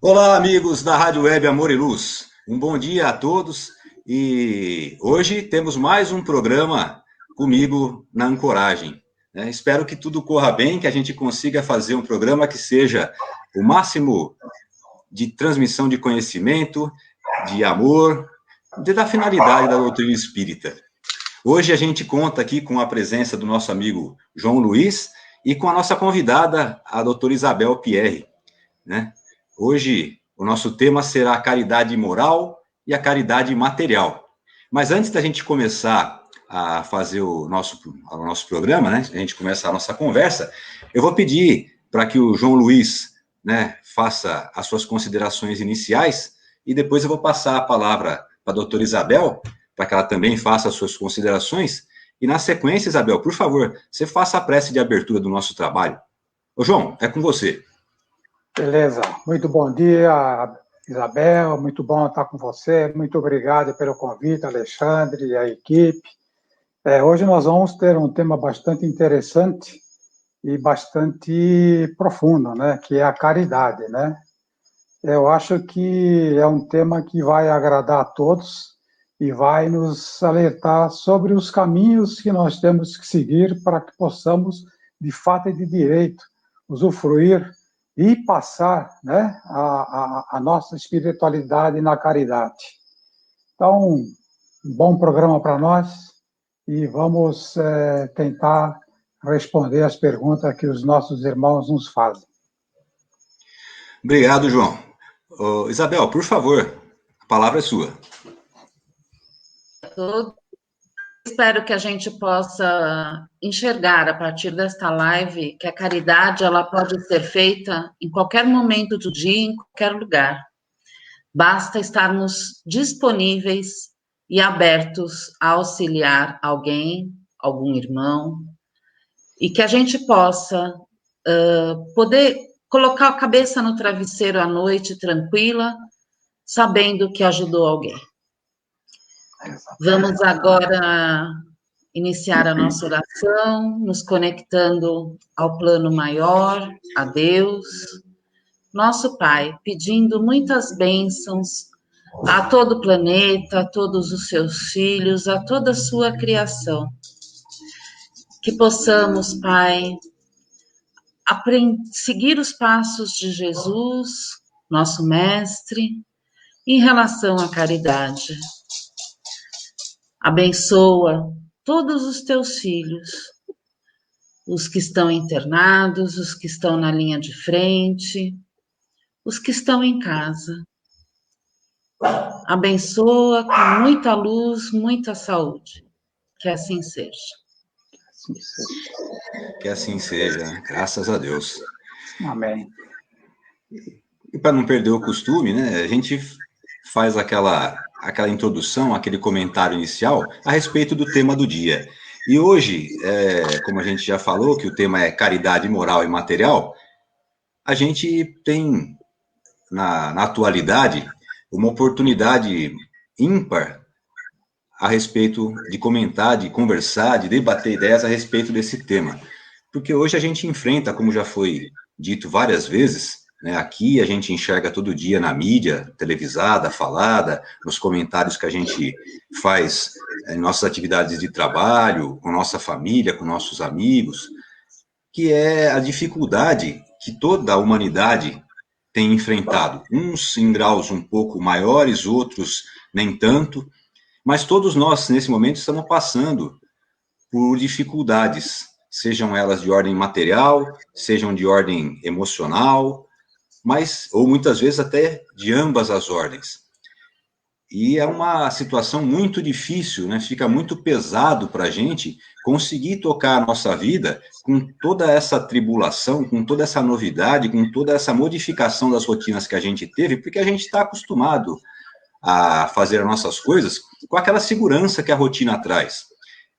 Olá, amigos da Rádio Web Amor e Luz. Um bom dia a todos e hoje temos mais um programa comigo na Ancoragem. Espero que tudo corra bem, que a gente consiga fazer um programa que seja o máximo de transmissão de conhecimento, de amor, da finalidade da doutrina espírita. Hoje a gente conta aqui com a presença do nosso amigo João Luiz e com a nossa convidada, a doutora Isabel Pierre, né? Hoje, o nosso tema será a caridade moral e a caridade material. Mas antes da gente começar a fazer o nosso programa, né, a gente começar a nossa conversa, eu vou pedir para que o João Luiz, né, faça as suas considerações iniciais e depois eu vou passar a palavra para a doutora Isabel, para que ela também faça as suas considerações. E na sequência, Isabel, por favor, você faça a prece de abertura do nosso trabalho. Ô, João, é com você. Beleza, muito bom dia, Isabel, muito bom estar com você, muito obrigado pelo convite, Alexandre e a equipe. Hoje nós vamos ter um tema bastante interessante e bastante profundo, né, que é a caridade, né? Eu acho que é um tema que vai agradar a todos e vai nos alertar sobre os caminhos que nós temos que seguir para que possamos, de fato e de direito, usufruir e passar, né, a nossa espiritualidade na caridade. Então, um bom programa para nós e vamos tentar responder as perguntas que os nossos irmãos nos fazem. Obrigado, João. Isabel, por favor, a palavra é sua. Espero que a gente possa enxergar a partir desta live que a caridade ela pode ser feita em qualquer momento do dia, em qualquer lugar. Basta estarmos disponíveis e abertos a auxiliar alguém, algum irmão, e que a gente possa poder colocar a cabeça no travesseiro à noite tranquila, sabendo que ajudou alguém. Vamos agora iniciar a nossa oração, nos conectando ao plano maior, a Deus, nosso Pai, pedindo muitas bênçãos a todo o planeta, a todos os seus filhos, a toda a sua criação. Que possamos, Pai, seguir os passos de Jesus, nosso Mestre, em relação à caridade. Abençoa todos os teus filhos, os que estão internados, os que estão na linha de frente, os que estão em casa. Abençoa com muita luz, muita saúde. Que assim seja. Que assim seja, graças a Deus. Amém. E para não perder o costume, né, a gente faz aquela introdução, aquele comentário inicial a respeito do tema do dia. E hoje, como a gente já falou, que o tema é caridade moral e material, a gente tem, na atualidade, uma oportunidade ímpar a respeito de comentar, de conversar, de debater ideias a respeito desse tema. Porque hoje a gente enfrenta, como já foi dito várias vezes, né, aqui a gente enxerga todo dia na mídia, televisada, falada, nos comentários que a gente faz em nossas atividades de trabalho, com nossa família, com nossos amigos, que é a dificuldade que toda a humanidade tem enfrentado, uns em graus um pouco maiores, outros nem tanto, mas todos nós, nesse momento, estamos passando por dificuldades, sejam elas de ordem material, sejam de ordem emocional, ou muitas vezes até de ambas as ordens. E é uma situação muito difícil, né? Fica muito pesado para a gente conseguir tocar a nossa vida com toda essa tribulação, com toda essa novidade, com toda essa modificação das rotinas que a gente teve, porque a gente está acostumado a fazer as nossas coisas com aquela segurança que a rotina traz.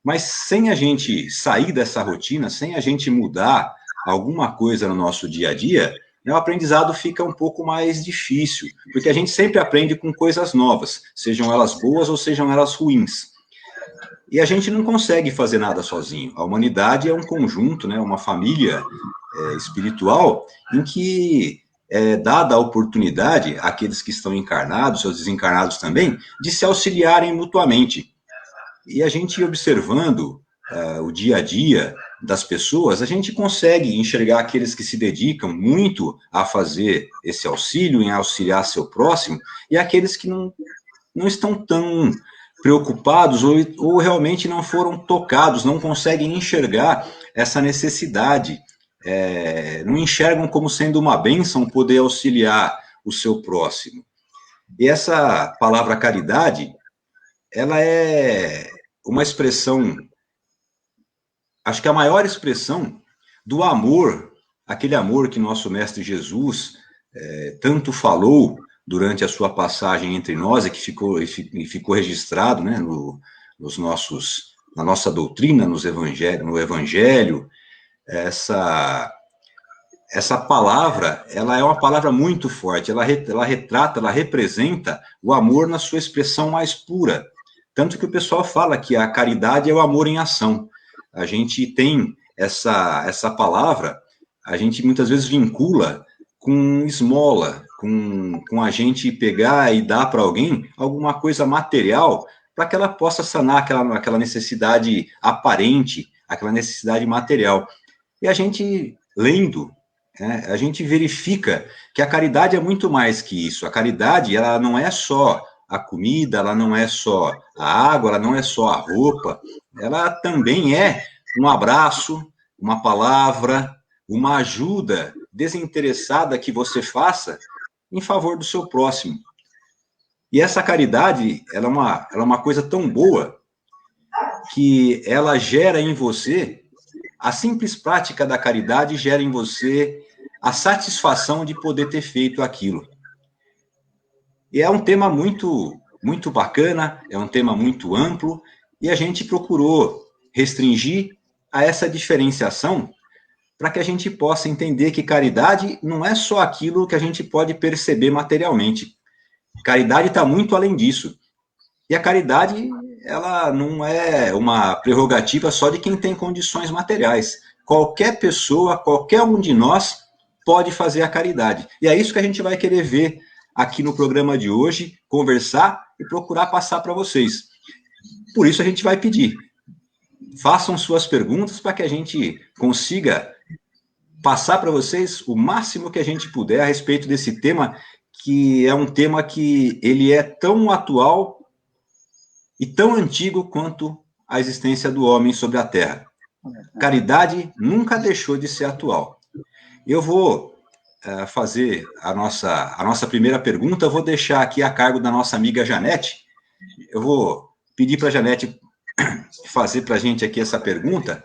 Mas sem a gente sair dessa rotina, sem a gente mudar alguma coisa no nosso dia a dia, o aprendizado fica um pouco mais difícil, porque a gente sempre aprende com coisas novas, sejam elas boas ou sejam elas ruins. E a gente não consegue fazer nada sozinho. A humanidade é um conjunto, né, uma família espiritual, em que é dada a oportunidade àqueles que estão encarnados, seus desencarnados também, de se auxiliarem mutuamente. E a gente observando o dia a dia das pessoas, a gente consegue enxergar aqueles que se dedicam muito a fazer esse auxílio, em auxiliar seu próximo, e aqueles que não estão tão preocupados ou realmente não foram tocados, não conseguem enxergar essa necessidade, não enxergam como sendo uma bênção poder auxiliar o seu próximo. E essa palavra caridade, ela é uma expressão, acho que a maior expressão do amor, aquele amor que nosso Mestre Jesus tanto falou durante a sua passagem entre nós, e que ficou registrado, né, na nossa doutrina, no Evangelho. Essa palavra, ela é uma palavra muito forte, ela retrata, ela representa o amor na sua expressão mais pura. Tanto que o pessoal fala que a caridade é o amor em ação. A gente tem essa palavra, a gente muitas vezes vincula com esmola, com a gente pegar e dar para alguém alguma coisa material para que ela possa sanar aquela necessidade aparente, aquela necessidade material. E a gente, lendo, a gente verifica que a caridade é muito mais que isso. A caridade, ela não é só a comida, ela não é só a água, ela não é só a roupa, ela também é um abraço, uma palavra, uma ajuda desinteressada que você faça em favor do seu próximo. E essa caridade, ela é uma coisa tão boa que ela gera em você, a simples prática da caridade gera em você a satisfação de poder ter feito aquilo. E é um tema muito, muito bacana, é um tema muito amplo, e a gente procurou restringir a essa diferenciação para que a gente possa entender que caridade não é só aquilo que a gente pode perceber materialmente. Caridade está muito além disso. E a caridade, ela não é uma prerrogativa só de quem tem condições materiais. Qualquer pessoa, qualquer um de nós pode fazer a caridade. E é isso que a gente vai querer ver aqui no programa de hoje, conversar e procurar passar para vocês. Por isso a gente vai pedir, façam suas perguntas para que a gente consiga passar para vocês o máximo que a gente puder a respeito desse tema, que é um tema que ele é tão atual e tão antigo quanto a existência do homem sobre a Terra. Caridade nunca deixou de ser atual. Eu vou fazer a nossa primeira pergunta, eu vou deixar aqui a cargo da nossa amiga Janete. Eu vou pedir para a Janete fazer para a gente aqui essa pergunta,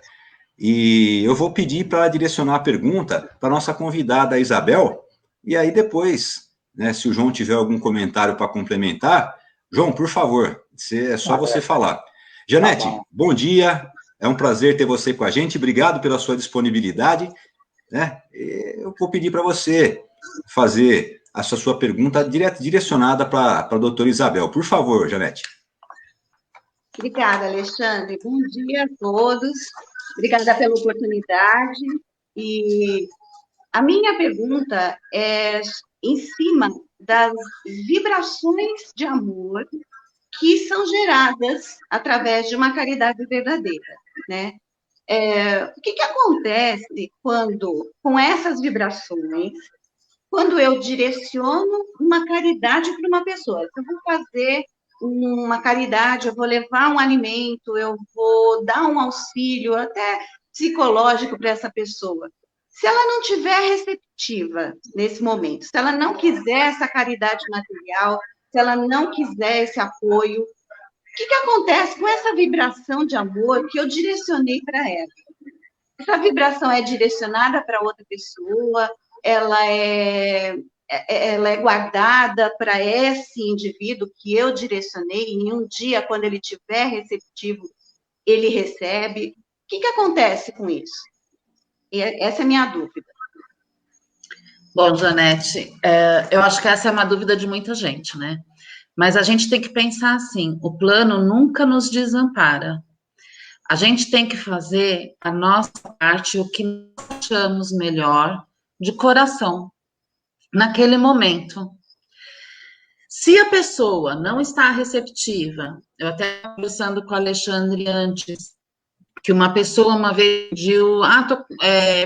e eu vou pedir para ela direcionar a pergunta para a nossa convidada Isabel, e aí depois, né, se o João tiver algum comentário para complementar, João, por favor, é só você falar. Janete, bom dia, é um prazer ter você com a gente, obrigado pela sua disponibilidade, né? Eu vou pedir para você fazer a sua pergunta direcionada para a doutora Isabel. Por favor, Janete. Obrigada, Alexandre. Bom dia a todos. Obrigada pela oportunidade. E a minha pergunta é em cima das vibrações de amor que são geradas através de uma caridade verdadeira, né? O que acontece quando, com essas vibrações, quando eu direciono uma caridade para uma pessoa? Eu vou fazer uma caridade, eu vou levar um alimento, eu vou dar um auxílio até psicológico para essa pessoa. Se ela não tiver receptiva nesse momento, se ela não quiser essa caridade material, se ela não quiser esse apoio, o que acontece com essa vibração de amor que eu direcionei para ela? Essa vibração é direcionada para outra pessoa, ela é guardada para esse indivíduo que eu direcionei, e em um dia, quando ele estiver receptivo, ele recebe. O que acontece com isso? E essa é a minha dúvida. Bom, Janete, eu acho que essa é uma dúvida de muita gente, né? Mas a gente tem que pensar assim, o plano nunca nos desampara. A gente tem que fazer a nossa parte, o que nós achamos melhor, de coração. naquele momento. Se a pessoa não está receptiva, eu até estava conversando com o Alexandre antes, que uma pessoa uma vez pediu,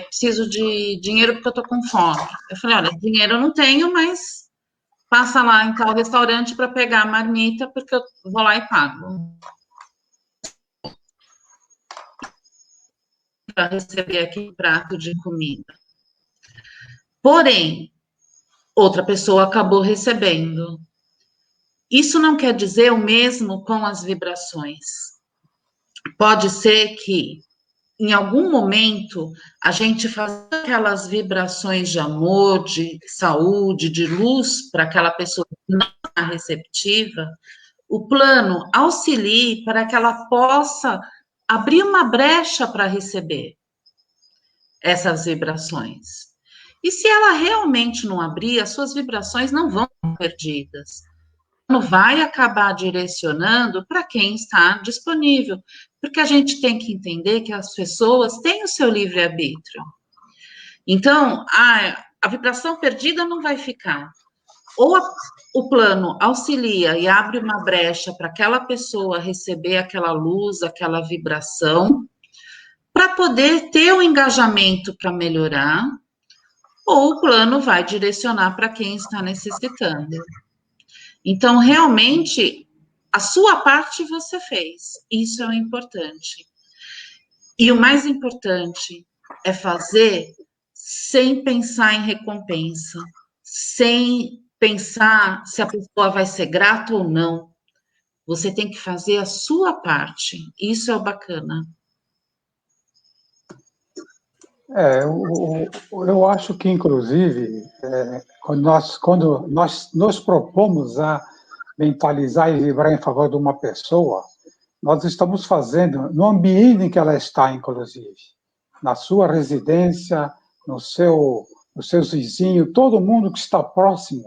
preciso de dinheiro porque eu estou com fome. Eu falei, olha, dinheiro eu não tenho, mas passa lá em tal restaurante para pegar a marmita, porque eu vou lá e pago. Para receber aquele prato de comida. Porém, outra pessoa acabou recebendo. Isso não quer dizer o mesmo com as vibrações. Pode ser que, em algum momento, a gente faz aquelas vibrações de amor, de saúde, de luz para aquela pessoa que não está receptiva, o plano auxilie para que ela possa abrir uma brecha para receber essas vibrações. E se ela realmente não abrir, as suas vibrações não vão ser perdidas. Vai acabar direcionando para quem está disponível, porque a gente tem que entender que as pessoas têm o seu livre-arbítrio. Então, a vibração perdida não vai ficar. Ou o plano auxilia e abre uma brecha para aquela pessoa receber aquela luz, aquela vibração, para poder ter o engajamento para melhorar, ou o plano vai direcionar para quem está necessitando. Então, realmente, a sua parte você fez. Isso é o importante. E o mais importante é fazer sem pensar em recompensa, sem pensar se a pessoa vai ser grata ou não. Você tem que fazer a sua parte. Isso é o bacana. Eu acho que, inclusive, quando nós nos propomos a mentalizar e vibrar em favor de uma pessoa, nós estamos fazendo no ambiente em que ela está, inclusive, na sua residência, nos seus vizinhos, todo mundo que está próximo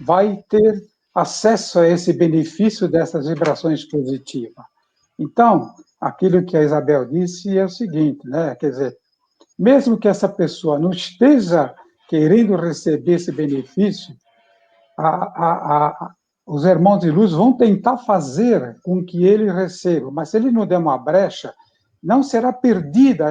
vai ter acesso a esse benefício dessas vibrações positivas. Então, aquilo que a Isabel disse é o seguinte, né? Quer dizer, mesmo que essa pessoa não esteja querendo receber esse benefício, os irmãos de luz vão tentar fazer com que ele receba, mas se ele não der uma brecha, não será perdida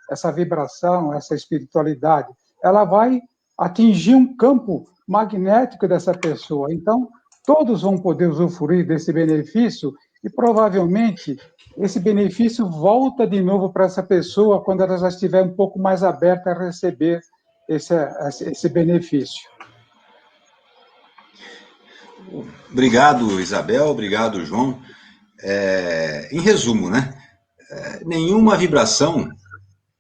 essa vibração, essa espiritualidade. Ela vai atingir um campo magnético dessa pessoa. Então, todos vão poder usufruir desse benefício e, provavelmente, esse benefício volta de novo para essa pessoa quando ela já estiver um pouco mais aberta a receber esse benefício. Obrigado, Isabel. Obrigado, João. Em resumo, né? Nenhuma vibração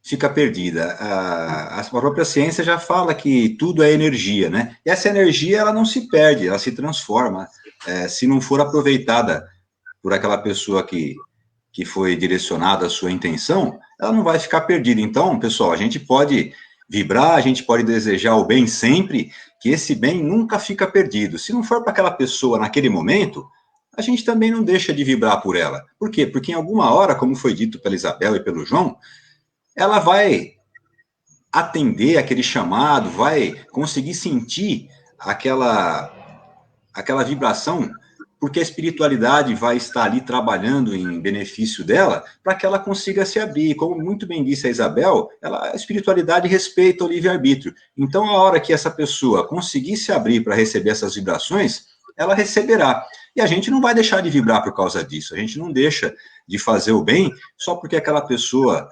fica perdida. A própria ciência já fala que tudo é energia, né? E essa energia, ela não se perde, ela se transforma. Se não for aproveitada por aquela pessoa que foi direcionada a sua intenção, ela não vai ficar perdida. Então, pessoal, a gente pode vibrar, a gente pode desejar o bem sempre, que esse bem nunca fica perdido. Se não for para aquela pessoa naquele momento, a gente também não deixa de vibrar por ela. Por quê? Porque em alguma hora, como foi dito pela Isabel e pelo João, ela vai atender aquele chamado, vai conseguir sentir aquela vibração, porque a espiritualidade vai estar ali trabalhando em benefício dela, para que ela consiga se abrir. Como muito bem disse a Isabel, a espiritualidade respeita o livre-arbítrio. Então, a hora que essa pessoa conseguir se abrir para receber essas vibrações, ela receberá. E a gente não vai deixar de vibrar por causa disso. A gente não deixa de fazer o bem só porque aquela pessoa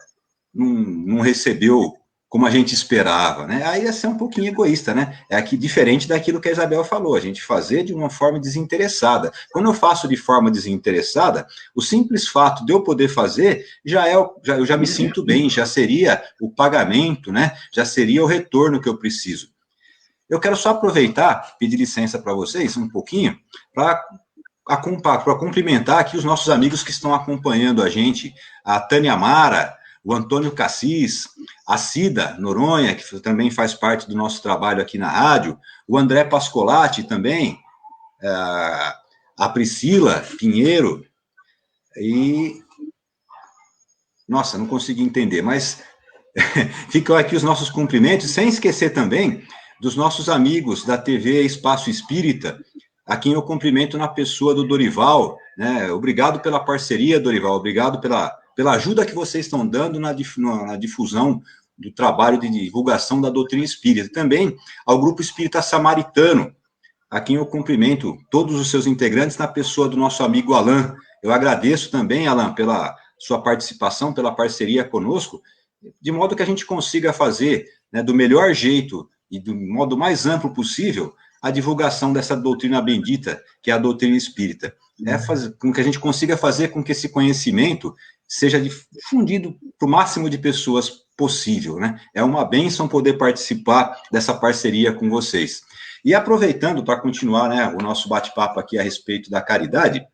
não recebeu como a gente esperava, né? Aí ia ser um pouquinho egoísta, né? É aqui diferente daquilo que a Isabel falou, a gente fazer de uma forma desinteressada. Quando eu faço de forma desinteressada, o simples fato de eu poder fazer, eu já me sinto bem, já seria o pagamento, né? Já seria o retorno que eu preciso. Eu quero só aproveitar, pedir licença para vocês um pouquinho, para cumprimentar aqui os nossos amigos que estão acompanhando a gente, a Tânia Mara, o Antônio Cassis, a Cida Noronha, que também faz parte do nosso trabalho aqui na rádio, o André Pascolati também, a Priscila Pinheiro, e... Nossa, não consegui entender, mas ficam aqui os nossos cumprimentos, sem esquecer também dos nossos amigos da TV Espaço Espírita, a quem eu cumprimento na pessoa do Dorival, né? Obrigado pela parceria, Dorival, obrigado pela ajuda que vocês estão dando na difusão do trabalho de divulgação da doutrina espírita. Também ao Grupo Espírita Samaritano, a quem eu cumprimento todos os seus integrantes na pessoa do nosso amigo Alain. Eu agradeço também, Alain, pela sua participação, pela parceria conosco, de modo que a gente consiga fazer, né, do melhor jeito e do modo mais amplo possível a divulgação dessa doutrina bendita, que é a doutrina espírita. Com que a gente consiga fazer com que esse conhecimento seja difundido para o máximo de pessoas possível, né? É uma bênção poder participar dessa parceria com vocês. E aproveitando para continuar, né, o nosso bate-papo aqui a respeito da caridade,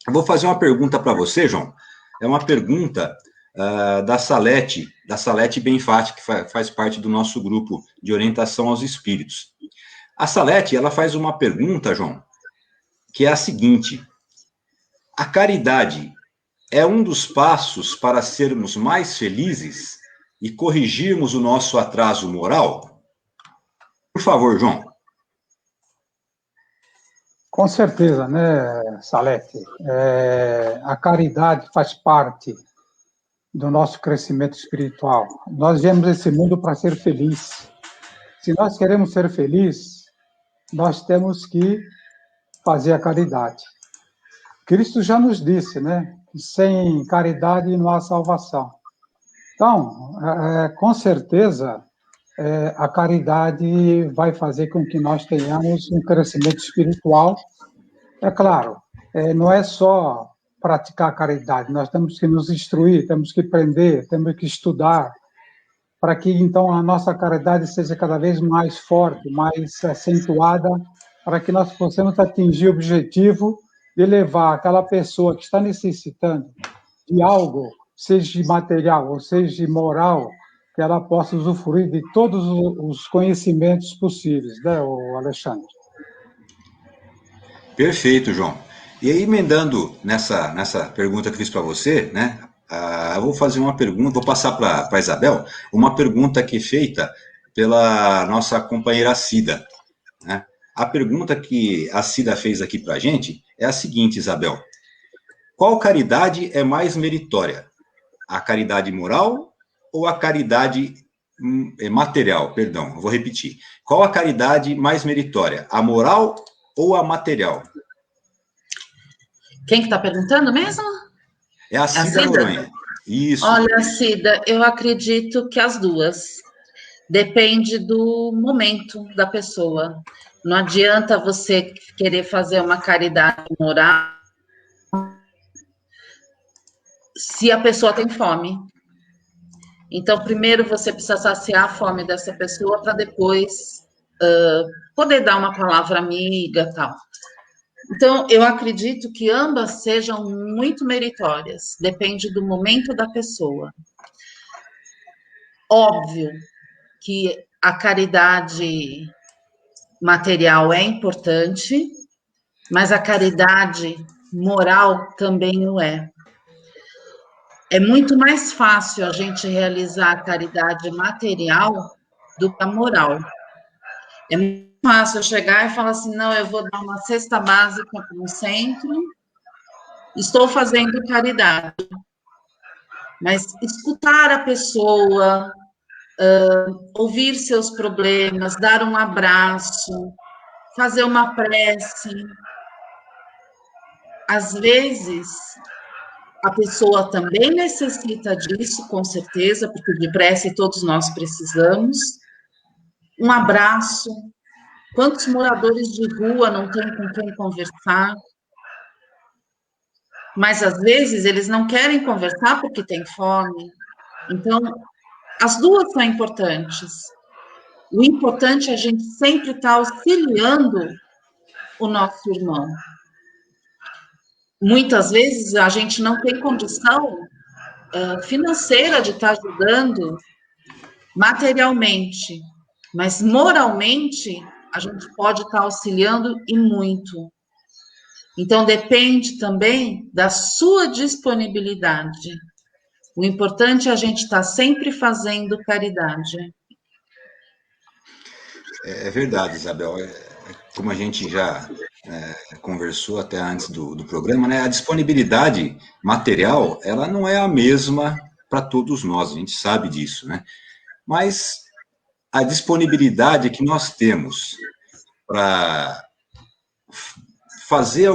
eu vou fazer uma pergunta para você, João. É uma pergunta da Salete Benfatti, que faz parte do nosso grupo de orientação aos espíritos. A Salete, ela faz uma pergunta, João, que é a seguinte: a caridade é um dos passos para sermos mais felizes e corrigirmos o nosso atraso moral? Por favor, João. Com certeza, né, Salete? A caridade faz parte do nosso crescimento espiritual. Nós viemos a esse mundo para ser felizes. Se nós queremos ser felizes, nós temos que fazer a caridade. Cristo já nos disse, né, que sem caridade não há salvação. Então, com certeza, a caridade vai fazer com que nós tenhamos um crescimento espiritual. É claro, não é só praticar a caridade, nós temos que nos instruir, temos que aprender, temos que estudar, para que, então, a nossa caridade seja cada vez mais forte, mais acentuada, para que nós possamos atingir o objetivo de levar aquela pessoa que está necessitando de algo, seja de material ou seja de moral, que ela possa usufruir de todos os conhecimentos possíveis, né, Alexandre? Perfeito, João. E aí, emendando nessa pergunta que eu fiz para você, né, eu vou fazer uma pergunta, vou passar para a Isabel, uma pergunta que é feita pela nossa companheira Cida, né? A pergunta que a Cida fez aqui para a gente é a seguinte, Isabel: qual caridade é mais meritória? A caridade moral ou a caridade material? Perdão, eu vou repetir. Qual a caridade mais meritória? A moral ou a material? Quem que está perguntando mesmo? É a Cida Noronha. Isso. Olha, Cida, eu acredito que as duas. Depende do momento da pessoa. Não adianta você querer fazer uma caridade moral se a pessoa tem fome. Então, primeiro você precisa saciar a fome dessa pessoa para depois poder dar uma palavra amiga e tal. Então, eu acredito que ambas sejam muito meritórias. Depende do momento da pessoa. Óbvio que a caridade material é importante, mas a caridade moral também o é. É muito mais fácil a gente realizar a caridade material do que a moral. É muito fácil eu chegar e falar assim, não, eu vou dar uma cesta básica para um centro, estou fazendo caridade. Mas escutar a pessoa, ouvir seus problemas, dar um abraço, fazer uma prece. Às vezes, a pessoa também necessita disso, com certeza, porque de prece todos nós precisamos. Um abraço. Quantos moradores de rua não têm com quem conversar? Mas, às vezes, eles não querem conversar porque têm fome. Então, as duas são importantes. O importante é a gente sempre estar auxiliando o nosso irmão. Muitas vezes a gente não tem condição financeira de estar ajudando materialmente, mas moralmente a gente pode estar auxiliando e muito. Então depende também da sua disponibilidade. O importante é a gente estar sempre fazendo caridade. É verdade, Isabel. Como a gente já conversou até antes do programa, né? A disponibilidade material, ela não é a mesma para todos nós, a gente sabe disso, né? Mas a disponibilidade que nós temos para fazer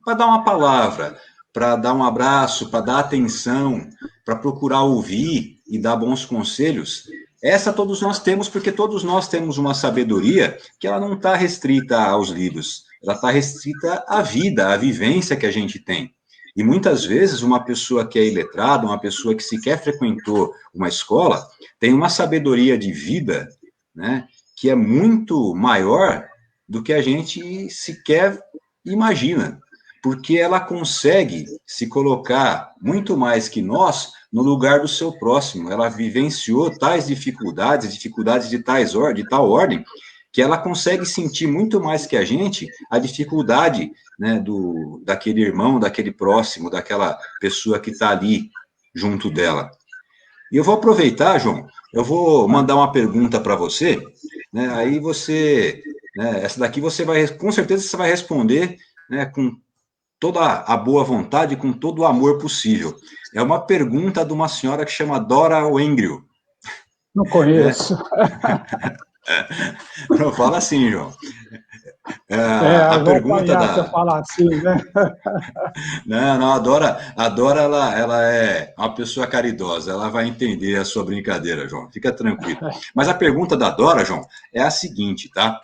para dar uma palavra, para dar um abraço, para dar atenção, para procurar ouvir e dar bons conselhos, essa todos nós temos, porque todos nós temos uma sabedoria que ela não está restrita aos livros, ela está restrita à vida, à vivência que a gente tem. E muitas vezes uma pessoa que é iletrada, uma pessoa que sequer frequentou uma escola, tem uma sabedoria de vida, né, que é muito maior do que a gente sequer imagina, porque ela consegue se colocar muito mais que nós no lugar do seu próximo. Ela vivenciou tais dificuldades de tal ordem, que ela consegue sentir muito mais que a gente a dificuldade, né, daquele irmão, daquele próximo, daquela pessoa que está ali junto dela. E eu vou aproveitar, João, eu vou mandar uma pergunta para você, né, aí você, né, essa daqui você vai, com certeza você vai responder, né, com toda a boa vontade, com todo o amor possível. É uma pergunta de uma senhora que chama Dora Wengrio. Não conheço. Não fala assim, João. A pergunta da... Se eu falar assim, né? Não, a Dora ela é uma pessoa caridosa, ela vai entender a sua brincadeira, João, fica tranquilo. Mas a pergunta da Dora, João, é a seguinte, tá?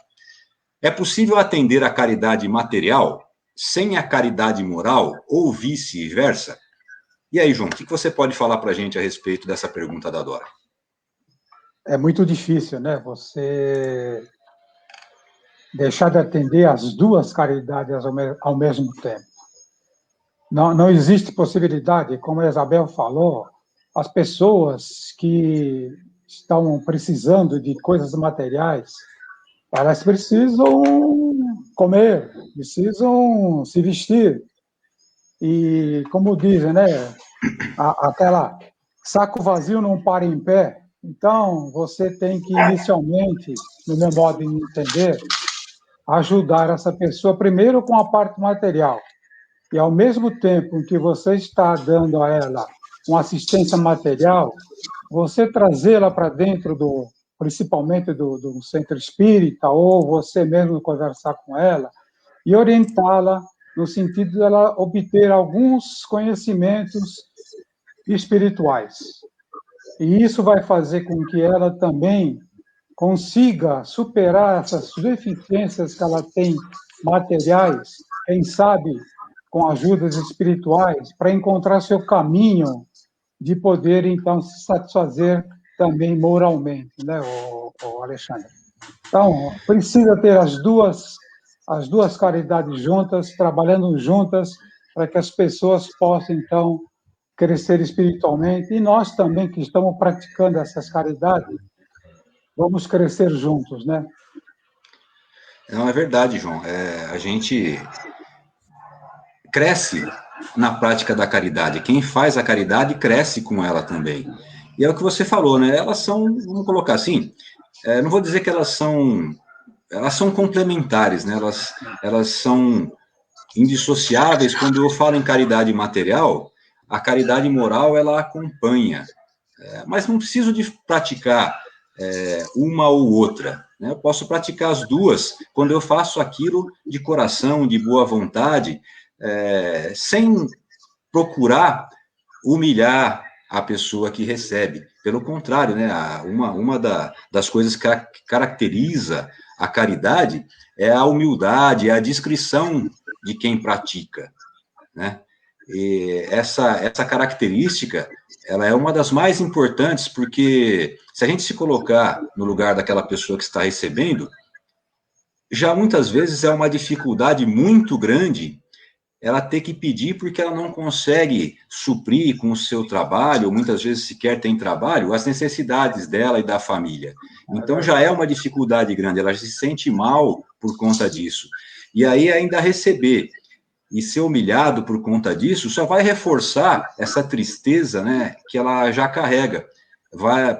É possível atender a caridade material sem a caridade moral ou vice-versa? E aí, João, o que você pode falar para a gente a respeito dessa pergunta da Dora? É muito difícil, né? Você deixar de atender as duas caridades ao mesmo tempo. Não existe possibilidade, como a Isabel falou, as pessoas que estão precisando de coisas materiais, elas precisam comer, precisam se vestir. E, como dizem, né, aquela saco vazio não para em pé. Então, você tem que, inicialmente, no meu modo de entender, ajudar essa pessoa primeiro com a parte material. E, ao mesmo tempo que você está dando a ela uma assistência material, você trazê-la para dentro principalmente do centro espírita, ou você mesmo conversar com ela e orientá-la no sentido de ela obter alguns conhecimentos espirituais. E isso vai fazer com que ela também consiga superar essas deficiências que ela tem materiais, quem sabe com ajudas espirituais, para encontrar seu caminho de poder, então, se satisfazer também moralmente, né, o Alexandre? Então, precisa ter as duas caridades juntas, trabalhando juntas, para que as pessoas possam, então, crescer espiritualmente. E nós também, que estamos praticando essas caridades, vamos crescer juntos, né? Não, é verdade, João. A gente cresce na prática da caridade. Quem faz a caridade cresce com ela também. E é o que você falou, né? Elas são, vamos colocar assim, não vou dizer que elas são complementares, né? Elas são indissociáveis. Quando eu falo em caridade material, a caridade moral, ela acompanha. Mas não preciso de praticar uma ou outra, né? Eu posso praticar as duas quando eu faço aquilo de coração, de boa vontade, sem procurar humilhar a pessoa que recebe. Pelo contrário, né? Uma das coisas que caracteriza a caridade é a humildade, é a discrição de quem pratica, né? E essa característica, ela é uma das mais importantes, porque se a gente se colocar no lugar daquela pessoa que está recebendo, já muitas vezes é uma dificuldade muito grande ela ter que pedir porque ela não consegue suprir com o seu trabalho, ou muitas vezes sequer tem trabalho, as necessidades dela e da família. Então já é uma dificuldade grande, ela se sente mal por conta disso. E aí ainda receber e ser humilhado por conta disso, só vai reforçar essa tristeza, né, que ela já carrega.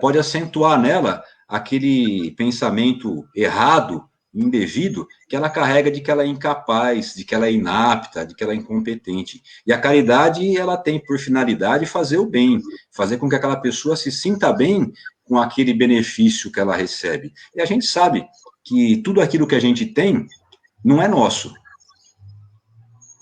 Pode acentuar nela aquele pensamento errado, indevido, que ela carrega de que ela é incapaz, de que ela é inapta, de que ela é incompetente. E a caridade, ela tem por finalidade fazer o bem, fazer com que aquela pessoa se sinta bem com aquele benefício que ela recebe. E a gente sabe que tudo aquilo que a gente tem não é nosso.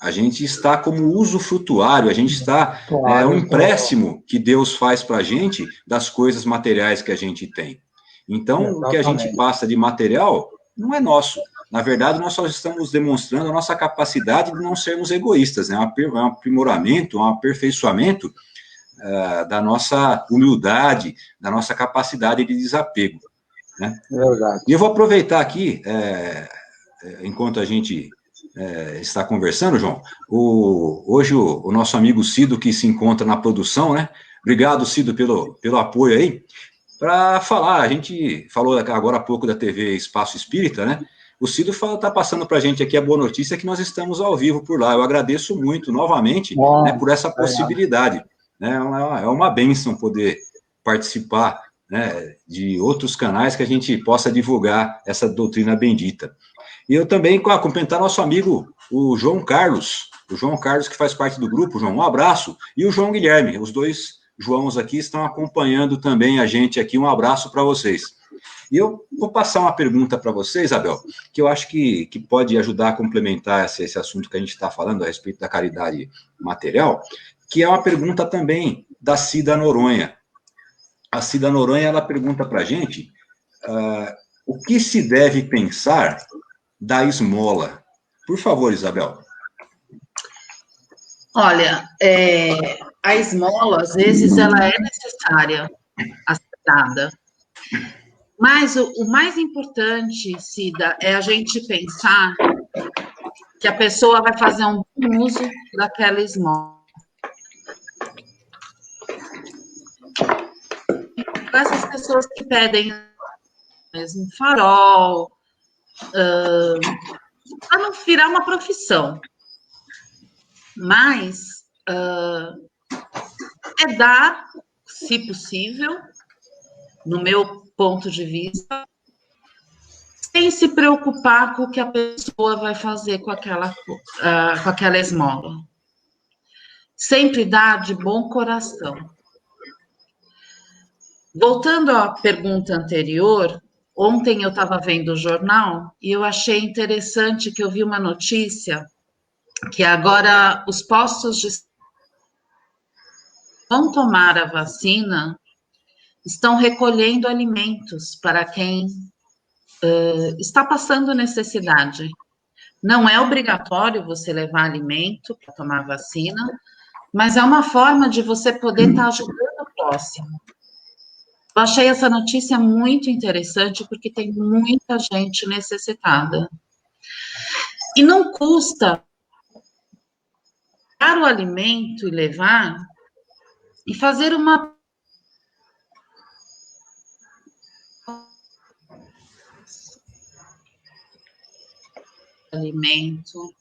A gente está como usufrutuário, a gente está, é um empréstimo que Deus faz para a gente das coisas materiais que a gente tem. Então, o que a gente passa de material não é nosso. Na verdade, nós só estamos demonstrando a nossa capacidade de não sermos egoístas, né? É um aprimoramento, um aperfeiçoamento da nossa humildade, da nossa capacidade de desapego. Né? Verdade. E eu vou aproveitar aqui, enquanto a gente está conversando, João, hoje o nosso amigo Cido, que se encontra na produção, né? Obrigado, Cido, pelo apoio aí. Para falar, a gente falou agora há pouco da TV Espaço Espírita, né? O Cido está passando para a gente aqui a boa notícia que nós estamos ao vivo por lá. Eu agradeço muito, novamente, né, por essa possibilidade. Né? É uma bênção poder participar, né, de outros canais que a gente possa divulgar essa doutrina bendita. E eu também cumprimentar nosso amigo, o João Carlos, que faz parte do grupo. João, um abraço. E o João Guilherme, os dois Joãos aqui estão acompanhando também a gente aqui. Um abraço para vocês. E eu vou passar uma pergunta para você, Isabel, que eu acho que pode ajudar a complementar esse assunto que a gente está falando a respeito da caridade material, que é uma pergunta também da Cida Noronha. A Cida Noronha, ela pergunta para a gente o que se deve pensar da esmola. Por favor, Isabel. Olha, a esmola, às vezes, ela é necessária a ser dada. Mas o mais importante, Cida, é a gente pensar que a pessoa vai fazer um bom uso daquela esmola. Essas pessoas que pedem mesmo farol, para não virar uma profissão. Mas é dar, se possível, no meu ponto de vista, sem se preocupar com o que a pessoa vai fazer com aquela esmola. Sempre dar de bom coração. Voltando à pergunta anterior, ontem eu estava vendo o jornal e eu achei interessante que eu vi uma notícia que agora os postos de vão tomar a vacina estão recolhendo alimentos para quem está passando necessidade. Não é obrigatório você levar alimento para tomar vacina, mas é uma forma de você poder estar ajudando o próximo. Eu achei essa notícia muito interessante, porque tem muita gente necessitada. E não custa dar o alimento e levar, e fazer uma alimento,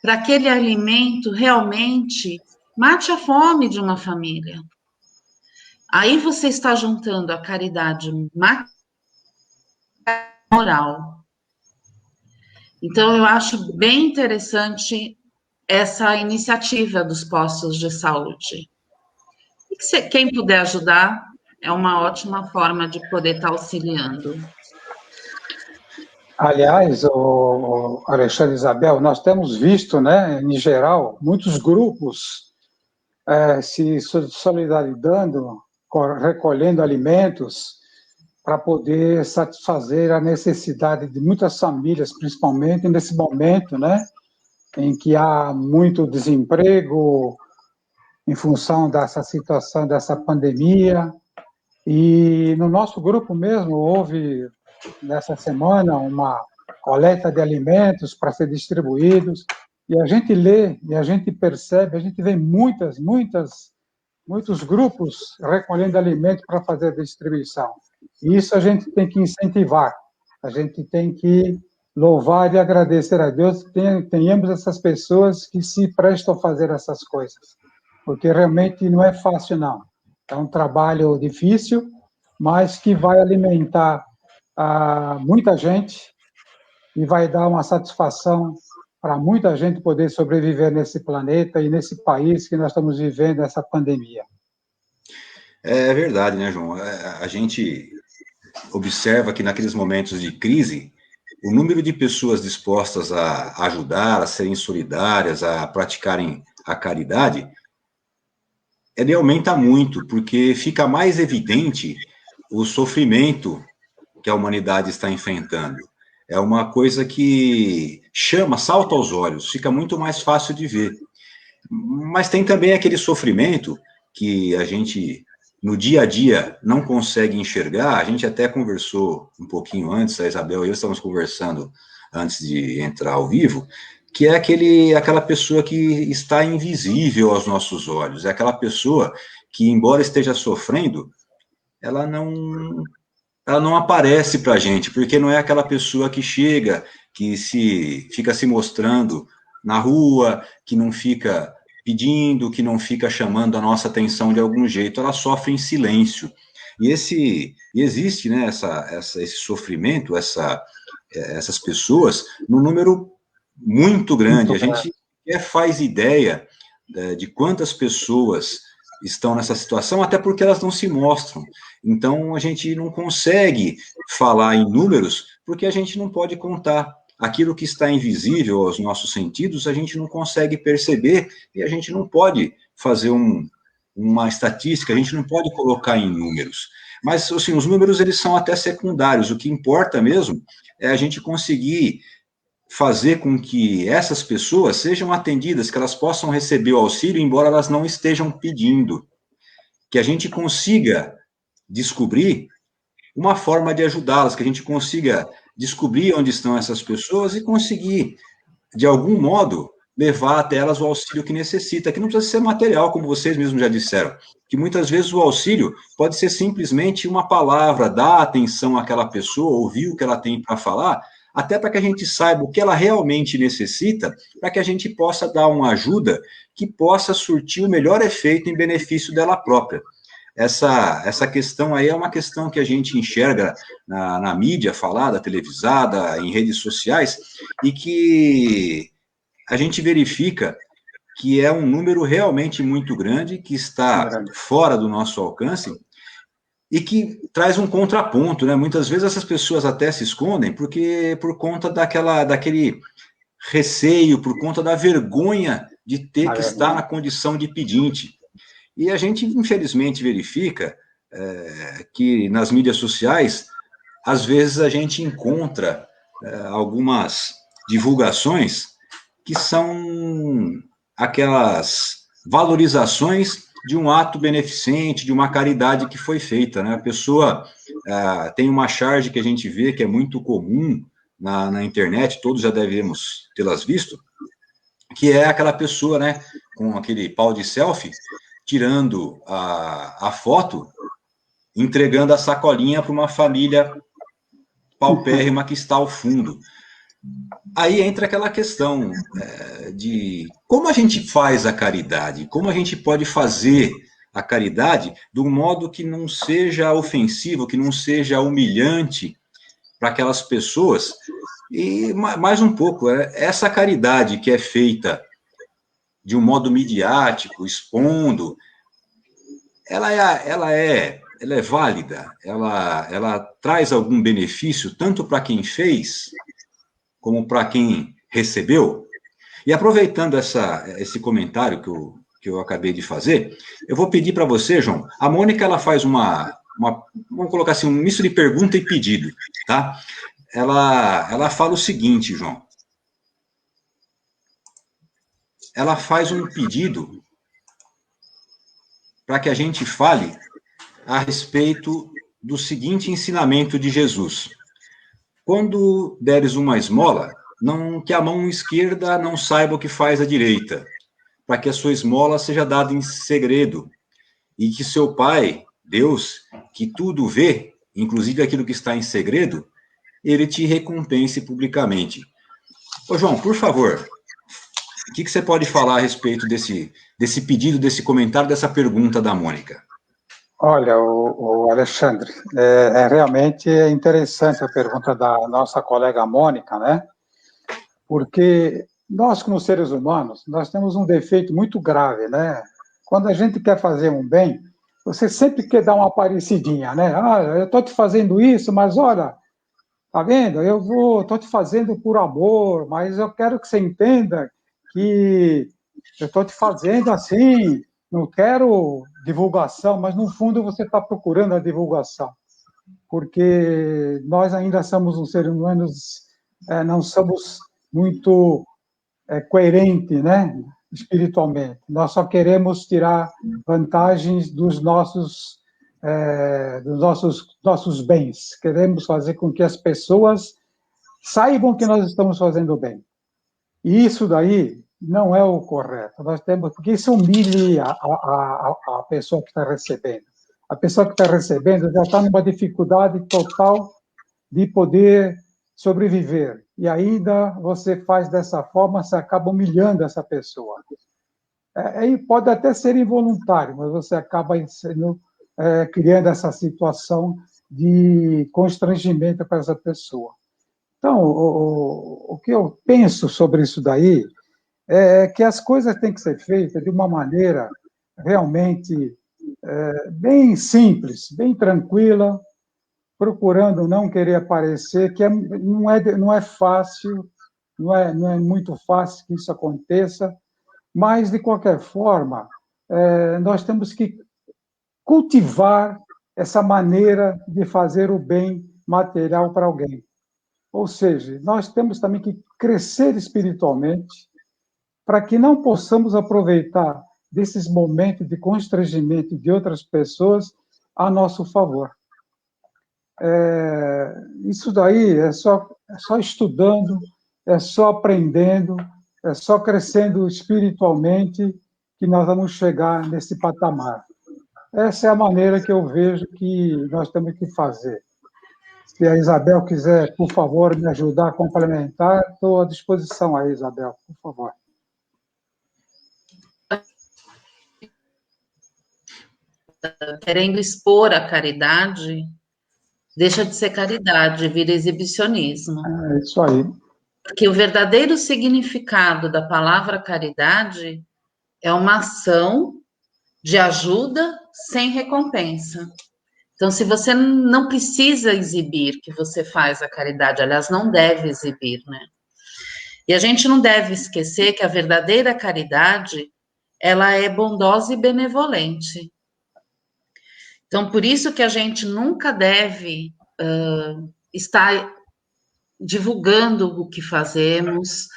para aquele alimento realmente mate a fome de uma família. Aí você está juntando a caridade moral. Então, eu acho bem interessante essa iniciativa dos postos de saúde. E quem puder ajudar, é uma ótima forma de poder estar auxiliando. Aliás, o Alexandre e Isabel, nós temos visto, né, em geral, muitos grupos se solidarizando, recolhendo alimentos para poder satisfazer a necessidade de muitas famílias, principalmente nesse momento, né, em que há muito desemprego em função dessa situação, dessa pandemia. E no nosso grupo mesmo houve, nessa semana, uma coleta de alimentos para ser distribuídos, e a gente lê, e a gente percebe, a gente vê muitos grupos recolhendo alimentos para fazer a distribuição. E isso a gente tem que incentivar, a gente tem que louvar e agradecer a Deus que tenhamos essas pessoas que se prestam a fazer essas coisas, porque realmente não é fácil, não. É um trabalho difícil, mas que vai alimentar muita gente e vai dar uma satisfação para muita gente poder sobreviver nesse planeta e nesse país que nós estamos vivendo essa pandemia. É verdade, né, João? A gente observa que naqueles momentos de crise, o número de pessoas dispostas a ajudar, a serem solidárias, a praticarem a caridade, ele aumenta muito, porque fica mais evidente o sofrimento que a humanidade está enfrentando. É uma coisa que chama, salta aos olhos, fica muito mais fácil de ver. Mas tem também aquele sofrimento que a gente, no dia a dia, não consegue enxergar. A gente até conversou um pouquinho antes, a Isabel e eu estávamos conversando antes de entrar ao vivo, que é aquela pessoa que está invisível aos nossos olhos, é aquela pessoa que, embora esteja sofrendo, ela não aparece para a gente, porque não é aquela pessoa que chega, que fica se mostrando na rua, que não fica pedindo, que não fica chamando a nossa atenção de algum jeito, ela sofre em silêncio. E existe, né, esse sofrimento, essas pessoas, num número muito grande. A gente faz ideia de quantas pessoas estão nessa situação, até porque elas não se mostram. Então, a gente não consegue falar em números, porque a gente não pode contar. Aquilo que está invisível aos nossos sentidos, a gente não consegue perceber, e a gente não pode fazer uma estatística, a gente não pode colocar em números. Mas, assim, os números, eles são até secundários. O que importa mesmo é a gente conseguir fazer com que essas pessoas sejam atendidas, que elas possam receber o auxílio, embora elas não estejam pedindo. Que a gente consiga descobrir uma forma de ajudá-las, que a gente consiga descobrir onde estão essas pessoas e conseguir, de algum modo, levar até elas o auxílio que necessita, que não precisa ser material, como vocês mesmos já disseram, que muitas vezes o auxílio pode ser simplesmente uma palavra, dar atenção àquela pessoa, ouvir o que ela tem para falar, até para que a gente saiba o que ela realmente necessita, para que a gente possa dar uma ajuda que possa surtir o melhor efeito em benefício dela própria. Essa questão aí é uma questão que a gente enxerga na mídia falada, televisada, em redes sociais, e que a gente verifica que é um número realmente muito grande, que está fora do nosso alcance, e que traz um contraponto, né? Muitas vezes essas pessoas até se escondem por conta daquele receio, por conta da vergonha de ter que estar na condição de pedinte. E a gente, infelizmente, verifica que nas mídias sociais, às vezes a gente encontra algumas divulgações que são aquelas valorizações de um ato beneficente, de uma caridade que foi feita, né? A pessoa tem uma charge que a gente vê que é muito comum na internet, todos já devemos tê-las visto, que é aquela pessoa, né, com aquele pau de selfie, tirando a foto, entregando a sacolinha para uma família paupérrima que está ao fundo. Aí entra aquela questão de como a gente faz a caridade, como a gente pode fazer a caridade de um modo que não seja ofensivo, que não seja humilhante para aquelas pessoas. E mais um pouco, essa caridade que é feita de um modo midiático, expondo, ela é válida, ela traz algum benefício tanto para quem fez como para quem recebeu. E aproveitando esse comentário que eu acabei de fazer, eu vou pedir para você, João, a Mônica, ela faz vamos colocar assim, um misto de pergunta e pedido, tá? Ela fala o seguinte, João, ela faz um pedido para que a gente fale a respeito do seguinte ensinamento de Jesus. Quando deres uma esmola, que a mão esquerda não saiba o que faz a direita, para que a sua esmola seja dada em segredo, e que seu Pai, Deus, que tudo vê, inclusive aquilo que está em segredo, ele te recompense publicamente. Ô, João, por favor, o que você pode falar a respeito desse pedido, desse comentário, dessa pergunta da Mônica? Olha, o Alexandre, realmente interessante a pergunta da nossa colega Mônica, né? Porque nós, como seres humanos, nós temos um defeito muito grave, né? Quando a gente quer fazer um bem, você sempre quer dar uma parecidinha, né? Ah, eu estou te fazendo isso, mas olha, tá vendo? Estou te fazendo por amor, mas eu quero que você entenda que eu estou te fazendo assim, não quero divulgação, mas no fundo você está procurando a divulgação, porque nós ainda somos um ser humanos, não somos muito coerentes, né? Espiritualmente. Nós só queremos tirar vantagens dos nossos bens. Queremos fazer com que as pessoas saibam que nós estamos fazendo bem. E isso daí não é o correto. Nós temos, porque isso humilha a pessoa que está recebendo. A pessoa que está recebendo já está numa dificuldade total de poder sobreviver. E ainda você faz dessa forma, você acaba humilhando essa pessoa. Aí pode até ser involuntário, mas você acaba criando essa situação de constrangimento para essa pessoa. Então, o que eu penso sobre isso daí é que as coisas têm que ser feitas de uma maneira realmente bem simples, bem tranquila, procurando não querer aparecer, que não é fácil, não é muito fácil que isso aconteça, mas, de qualquer forma, nós temos que cultivar essa maneira de fazer o bem material para alguém. Ou seja, nós temos também que crescer espiritualmente para que não possamos aproveitar desses momentos de constrangimento de outras pessoas a nosso favor. Isso daí é só estudando, é só aprendendo, é só crescendo espiritualmente que nós vamos chegar nesse patamar. Essa é a maneira que eu vejo que nós temos que fazer. Se a Isabel quiser, por favor, me ajudar a complementar, estou à disposição aí, Isabel, por favor. Querendo expor a caridade, deixa de ser caridade, vira exibicionismo. É isso aí. Porque o verdadeiro significado da palavra caridade é uma ação de ajuda sem recompensa. Então, se você não precisa exibir que você faz a caridade, aliás, não deve exibir, né? E a gente não deve esquecer que a verdadeira caridade, ela é bondosa e benevolente. Então, por isso que a gente nunca deve estar divulgando o que fazemos,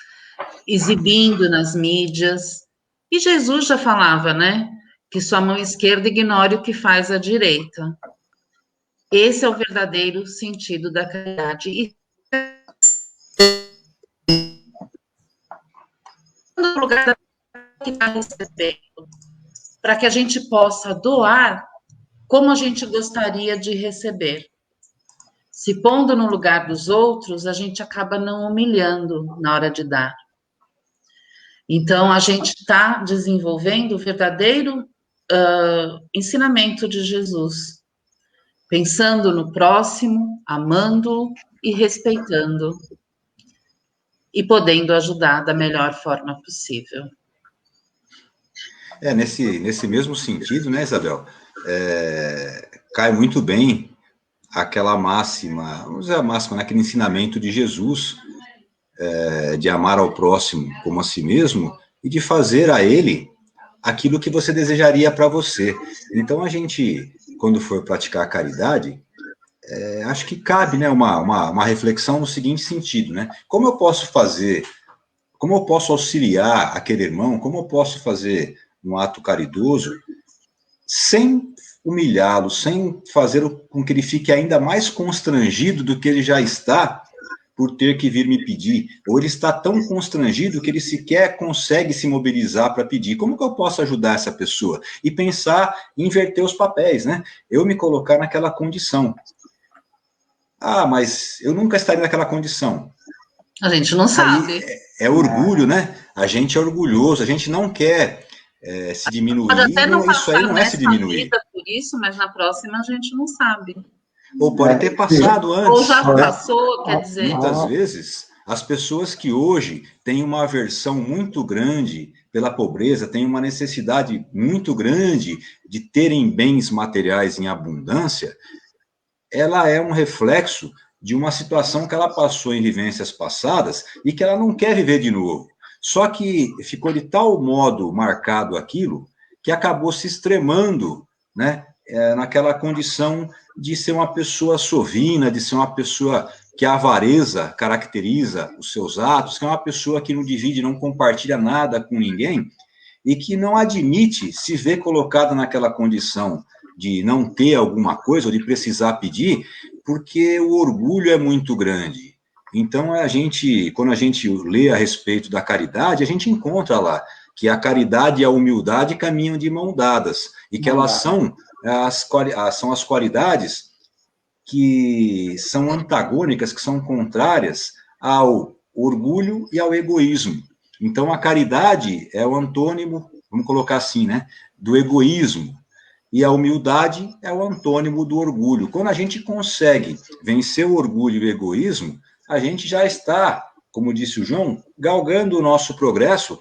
exibindo nas mídias. E Jesus já falava, né? Que sua mão esquerda ignore o que faz a direita. Esse é o verdadeiro sentido da caridade. E no lugar que está recebendo, para que a gente possa doar como a gente gostaria de receber. Se pondo no lugar dos outros, a gente acaba não humilhando na hora de dar. Então, a gente está desenvolvendo o verdadeiro ensinamento de Jesus, pensando no próximo, amando e respeitando, e podendo ajudar da melhor forma possível. Nesse mesmo sentido, né, Isabel, cai muito bem aquela máxima, vamos dizer a máxima, naquele ensinamento de Jesus, de amar ao próximo como a si mesmo e de fazer a ele aquilo que você desejaria para você. Então, a gente, quando for praticar a caridade, acho que cabe, né, uma reflexão no seguinte sentido, né? Como eu posso auxiliar aquele irmão, como eu posso fazer um ato caridoso sem humilhá-lo, sem fazer com que ele fique ainda mais constrangido do que ele já está por ter que vir me pedir, ou ele está tão constrangido que ele sequer consegue se mobilizar para pedir. Como que eu posso ajudar essa pessoa? E pensar em inverter os papéis, né? Eu me colocar naquela condição. Ah, mas eu nunca estaria naquela condição. A gente não sabe. É orgulho, né? A gente é orgulhoso, a gente não quer se diminuir. Pode até não Isso aí não é se diminuir. por isso, mas na próxima a gente não sabe. Ou pode ter passado antes. Ou já passou, quer dizer. Muitas vezes, as pessoas que hoje têm uma aversão muito grande pela pobreza, têm uma necessidade muito grande de terem bens materiais em abundância, ela é um reflexo de uma situação que ela passou em vivências passadas e que ela não quer viver de novo. Só que ficou de tal modo marcado aquilo que acabou se extremando, né, naquela condição de ser uma pessoa sovina, de ser uma pessoa que a avareza caracteriza os seus atos, que é uma pessoa que não divide, não compartilha nada com ninguém e que não admite se ver colocada naquela condição de não ter alguma coisa ou de precisar pedir, porque o orgulho é muito grande. Então, quando a gente lê a respeito da caridade, a gente encontra lá que a caridade e a humildade caminham de mão dadas, e que elas são as qualidades que são antagônicas, que são contrárias ao orgulho e ao egoísmo. Então, a caridade é o antônimo, vamos colocar assim, né, do egoísmo, e a humildade é o antônimo do orgulho. Quando a gente consegue vencer o orgulho e o egoísmo, a gente já está, como disse o João, galgando o nosso progresso,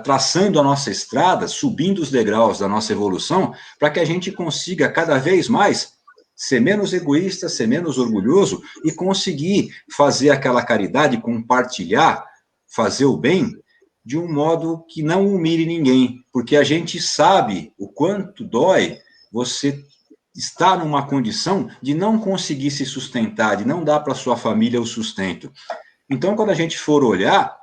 traçando a nossa estrada, subindo os degraus da nossa evolução, para que a gente consiga cada vez mais ser menos egoísta, ser menos orgulhoso e conseguir fazer aquela caridade, compartilhar, fazer o bem, de um modo que não humilhe ninguém, porque a gente sabe o quanto dói você estar numa condição de não conseguir se sustentar, de não dar para sua família o sustento. Então, quando a gente for olhar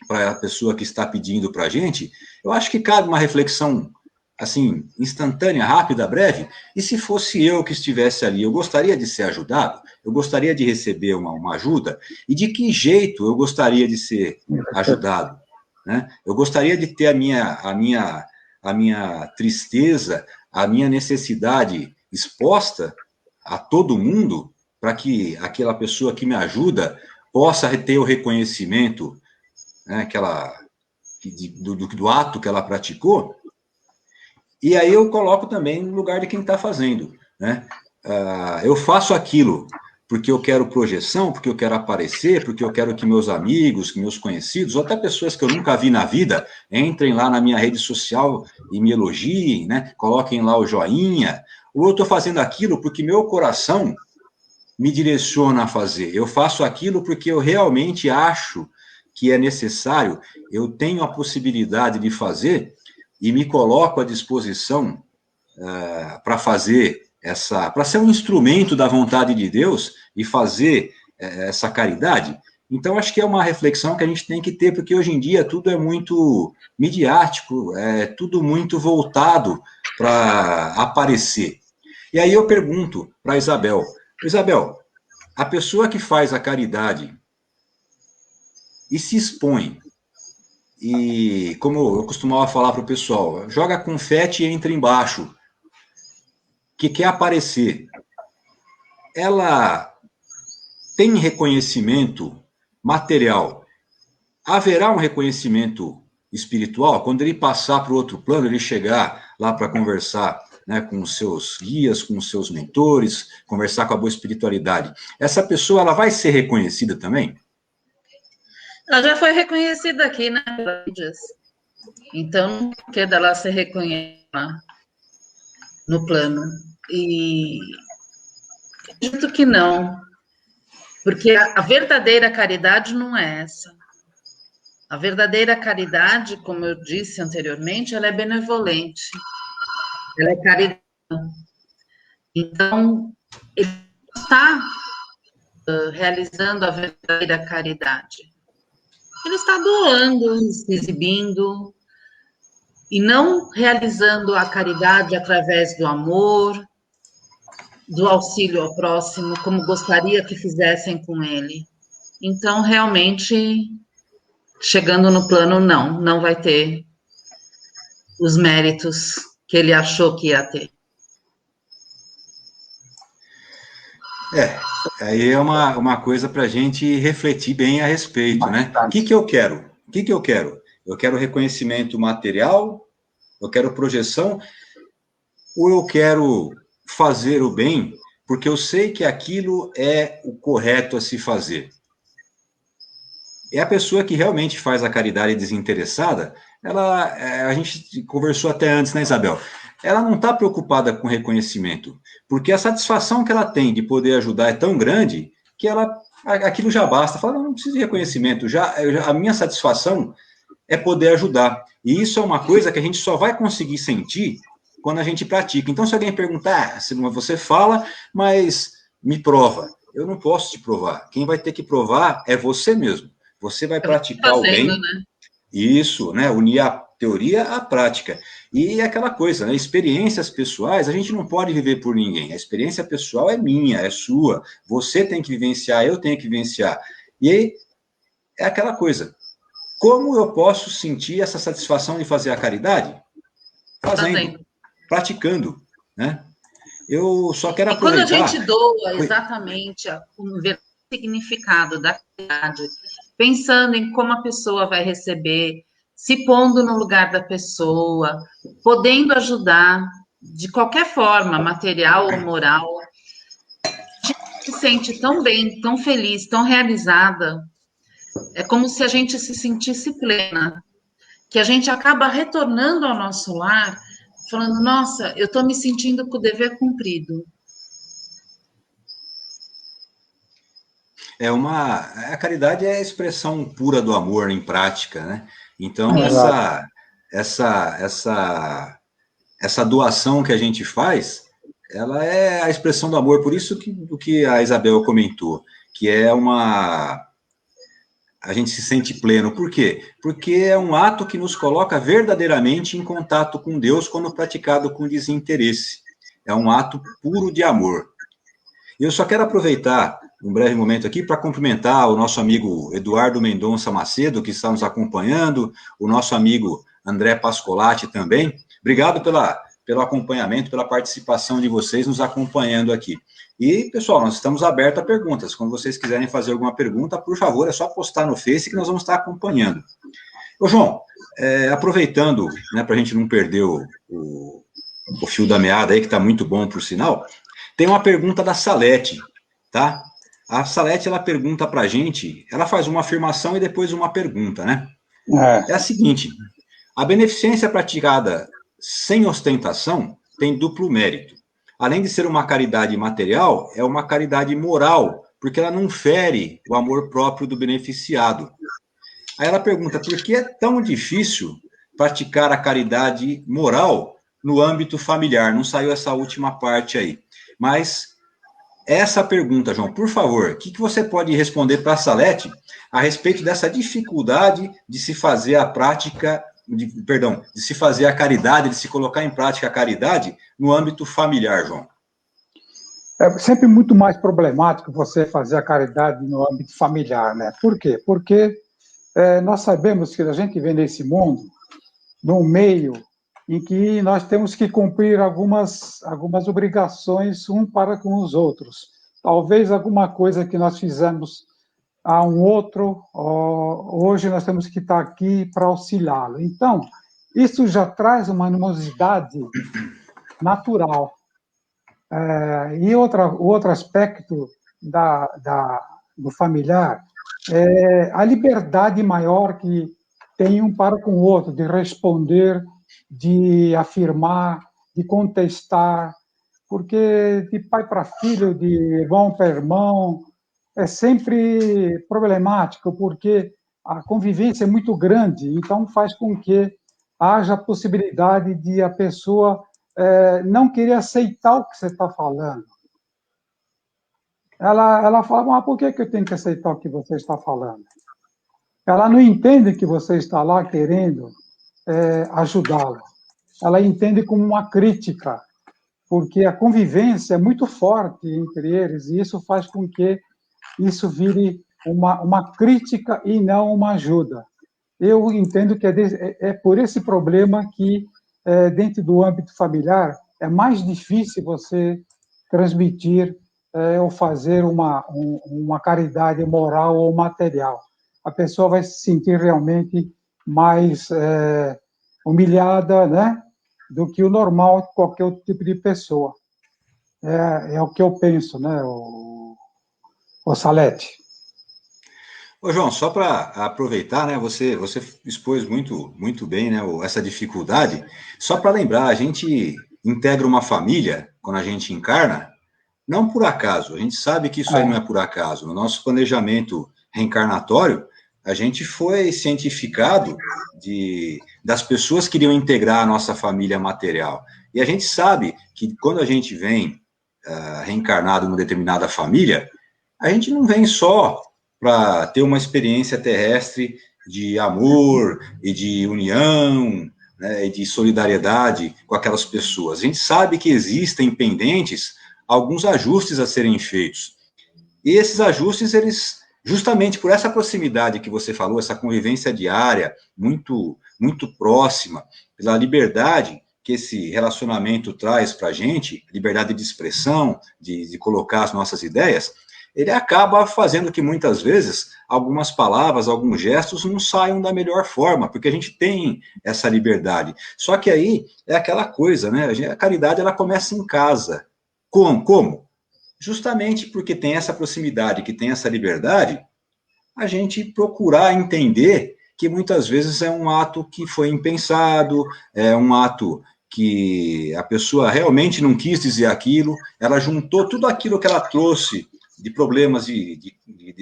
para a pessoa que está pedindo para a gente, eu acho que cabe uma reflexão, assim, instantânea, rápida, breve, e se fosse eu que estivesse ali, eu gostaria de ser ajudado? Eu gostaria de receber uma ajuda? E de que jeito eu gostaria de ser ajudado? Né? Eu gostaria de ter a minha tristeza, a minha necessidade exposta a todo mundo, para que aquela pessoa que me ajuda possa ter o reconhecimento, né, do ato que ela praticou. E aí eu coloco também no lugar de quem está fazendo. Né? Eu faço aquilo porque eu quero projeção, porque eu quero aparecer, porque eu quero que meus amigos, que meus conhecidos, ou até pessoas que eu nunca vi na vida, entrem lá na minha rede social e me elogiem, né? Coloquem lá o joinha. Ou eu estou fazendo aquilo porque meu coração me direciona a fazer. Eu faço aquilo porque eu realmente acho que é necessário, eu tenho a possibilidade de fazer e me coloco à disposição para fazer para ser um instrumento da vontade de Deus e fazer essa caridade. Então, acho que é uma reflexão que a gente tem que ter, porque hoje em dia tudo é muito midiático, é tudo muito voltado para aparecer. E aí eu pergunto para Isabel, a pessoa que faz a caridade e se expõe, e como eu costumava falar para o pessoal, joga confete e entra embaixo, que quer aparecer, ela tem reconhecimento material? Haverá um reconhecimento espiritual? Quando ele passar para o outro plano, ele chegar lá para conversar, né, com os seus guias, com os seus mentores, conversar com a boa espiritualidade, essa pessoa ela vai ser reconhecida também? Ela já foi reconhecida aqui, né? Então, por que dela ser reconhecida no plano? E acredito que não, porque a verdadeira caridade não é essa. A verdadeira caridade, como eu disse anteriormente, ela é benevolente, ela é caridade. Então, ele está realizando a verdadeira caridade. Ele está doando, se exibindo, e não realizando a caridade através do amor, do auxílio ao próximo, como gostaria que fizessem com ele. Então, realmente, chegando no plano, não vai ter os méritos que ele achou que ia ter. Aí é uma coisa para a gente refletir bem a respeito, né? O que eu quero? Eu quero reconhecimento material, eu quero projeção. ou eu quero fazer o bem porque eu sei que aquilo é o correto a se fazer? É a pessoa que realmente faz a caridade desinteressada, a gente conversou até antes, né, Isabel? Ela não está preocupada com reconhecimento, porque a satisfação que ela tem de poder ajudar é tão grande que aquilo já basta. Fala, não preciso de reconhecimento, a minha satisfação é poder ajudar. E isso é uma coisa que a gente só vai conseguir sentir quando a gente pratica. Então, se alguém perguntar, você fala, mas me prova. Eu não posso te provar. Quem vai ter que provar é você mesmo. Você vai praticar o bem. Né? Isso, né? Unir a teoria à prática. E aquela coisa, né? Experiências pessoais, a gente não pode viver por ninguém. A experiência pessoal é minha, é sua. Você tem que vivenciar, eu tenho que vivenciar. E aí, é aquela coisa. Como eu posso sentir essa satisfação de fazer a caridade? Fazendo. Praticando, né? Eu só quero aproveitar... E quando a gente doa exatamente o significado da caridade, pensando em como a pessoa vai receber, se pondo no lugar da pessoa, podendo ajudar de qualquer forma, material ou moral, a gente se sente tão bem, tão feliz, tão realizada. É como se a gente se sentisse plena, que a gente acaba retornando ao nosso lar, falando, nossa, eu estou me sentindo com o dever cumprido. A caridade é a expressão pura do amor em prática, né? Então, essa doação que a gente faz, ela é a expressão do amor, por isso do que a Isabel comentou, que a gente se sente pleno. Por quê? Porque é um ato que nos coloca verdadeiramente em contato com Deus quando praticado com desinteresse. É um ato puro de amor. E eu só quero aproveitar um breve momento aqui para cumprimentar o nosso amigo Eduardo Mendonça Macedo, que está nos acompanhando, o nosso amigo André Pascolati também. Obrigado pelo acompanhamento, pela participação de vocês nos acompanhando aqui. E, pessoal, nós estamos abertos a perguntas. Quando vocês quiserem fazer alguma pergunta, por favor, é só postar no Face que nós vamos estar acompanhando. Ô, João, aproveitando, né, para a gente não perder o fio da meada aí, que está muito bom, por sinal, tem uma pergunta da Salete, tá? A Salete, ela pergunta para a gente, ela faz uma afirmação e depois uma pergunta, né? É a seguinte, a beneficência praticada sem ostentação tem duplo mérito. Além de ser uma caridade material, é uma caridade moral, porque ela não fere o amor próprio do beneficiado. Aí ela pergunta, por que é tão difícil praticar a caridade moral no âmbito familiar? Não saiu essa última parte aí. Mas essa pergunta, João, por favor, o que você pode responder para a Salete a respeito dessa dificuldade de se fazer a prática, de se fazer a caridade, de se colocar em prática a caridade no âmbito familiar, João? É sempre muito mais problemático você fazer a caridade no âmbito familiar, né? Por quê? Porque nós sabemos que a gente vem nesse mundo, num meio em que nós temos que cumprir algumas obrigações um para com os outros. Talvez alguma coisa que nós fizemos a um outro, hoje nós temos que estar aqui para auxiliá-lo. Então, isso já traz uma animosidade natural. E outro aspecto do familiar é a liberdade maior que tem um para com o outro, de responder, de afirmar, de contestar, porque de pai para filho, de irmão para irmão, é sempre problemático, porque a convivência é muito grande, então faz com que haja a possibilidade de a pessoa não querer aceitar o que você está falando. Ela fala, mas por que eu tenho que aceitar o que você está falando? Ela não entende que você está lá querendo ajudá-la. Ela entende como uma crítica, porque a convivência é muito forte entre eles, e isso faz com que isso vire uma crítica e não uma ajuda. Eu entendo que é por esse problema que, dentro do âmbito familiar, é mais difícil você transmitir ou fazer uma caridade moral ou material. A pessoa vai se sentir realmente mais humilhada, né? do que o normal de qualquer outro tipo de pessoa. É o que eu penso, né, o Salete? Ô, João, só para aproveitar, né, você expôs muito bem, né, essa dificuldade. Só para lembrar, a gente integra uma família quando a gente encarna, não por acaso. A gente sabe que isso aí não é por acaso. No nosso planejamento reencarnatório, a gente foi cientificado das pessoas que iriam integrar a nossa família material. E a gente sabe que quando a gente vem reencarnado numa determinada família, a gente não vem só para ter uma experiência terrestre de amor e de união, né, e de solidariedade com aquelas pessoas. A gente sabe que existem pendentes alguns ajustes a serem feitos. E esses ajustes, eles, justamente por essa proximidade que você falou, essa convivência diária, muito próxima, pela liberdade que esse relacionamento traz para a gente, liberdade de expressão, de colocar as nossas ideias, ele acaba fazendo que muitas vezes algumas palavras, alguns gestos não saiam da melhor forma, porque a gente tem essa liberdade. Só que aí é aquela coisa, né? A caridade, ela começa em casa. Como? Justamente porque tem essa proximidade, que tem essa liberdade, a gente procurar entender que muitas vezes é um ato que foi impensado, é um ato que a pessoa realmente não quis dizer aquilo, ela juntou tudo aquilo que ela trouxe de problemas de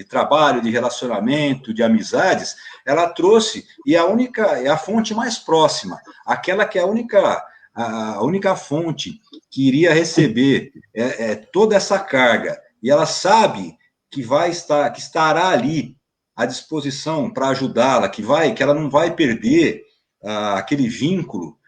trabalho, de relacionamento, de amizades, ela trouxe, e é a fonte mais próxima, aquela que é a única fonte que iria receber toda essa carga, e ela sabe que estará ali à disposição para ajudá-la, que ela não vai perder aquele vínculo,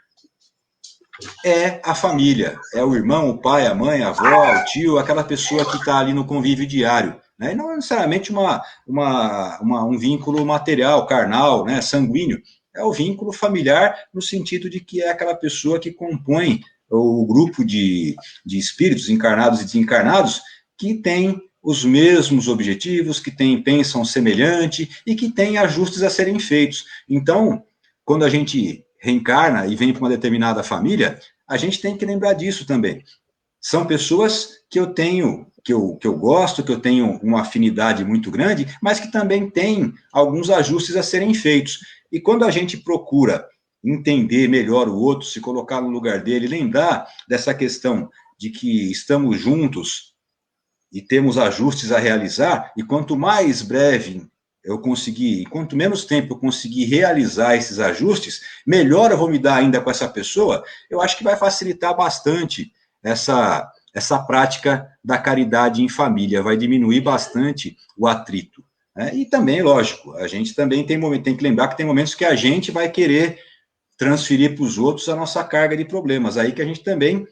é a família, é o irmão, o pai, a mãe, a avó, o tio, aquela pessoa que está ali no convívio diário, né? E não necessariamente um vínculo material, carnal, né, sanguíneo, é o vínculo familiar no sentido de que é aquela pessoa que compõe o grupo de espíritos encarnados e desencarnados que tem os mesmos objetivos, que pensam semelhante e que tem ajustes a serem feitos. Então, quando a gente reencarna e vem para uma determinada família, a gente tem que lembrar disso também. São pessoas que eu tenho, que eu gosto, que eu tenho uma afinidade muito grande, mas que também têm alguns ajustes a serem feitos. E quando a gente procura entender melhor o outro, se colocar no lugar dele, lembrar dessa questão de que estamos juntos e temos ajustes a realizar, e quanto mais breve eu conseguir, quanto menos tempo eu conseguir realizar esses ajustes, melhor eu vou me dar ainda com essa pessoa, eu acho que vai facilitar bastante essa prática da caridade em família, vai diminuir bastante o atrito. Né? E também, lógico, a gente também tem que lembrar que tem momentos que a gente vai querer transferir para os outros a nossa carga de problemas, aí que a gente também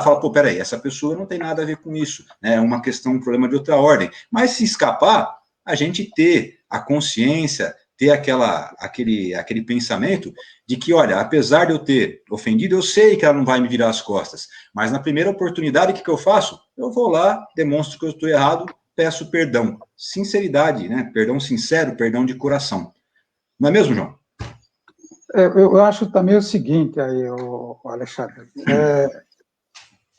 falar, pô, peraí, essa pessoa não tem nada a ver com isso, né? É uma questão, um problema de outra ordem. Mas se escapar, a gente ter a consciência, ter aquele pensamento de que, olha, apesar de eu ter ofendido, eu sei que ela não vai me virar as costas, mas na primeira oportunidade, o que eu faço? Eu vou lá, demonstro que eu estou errado, peço perdão. Sinceridade, né? Perdão sincero, perdão de coração. Não é mesmo, João? Eu acho também o seguinte, aí, Alexandre,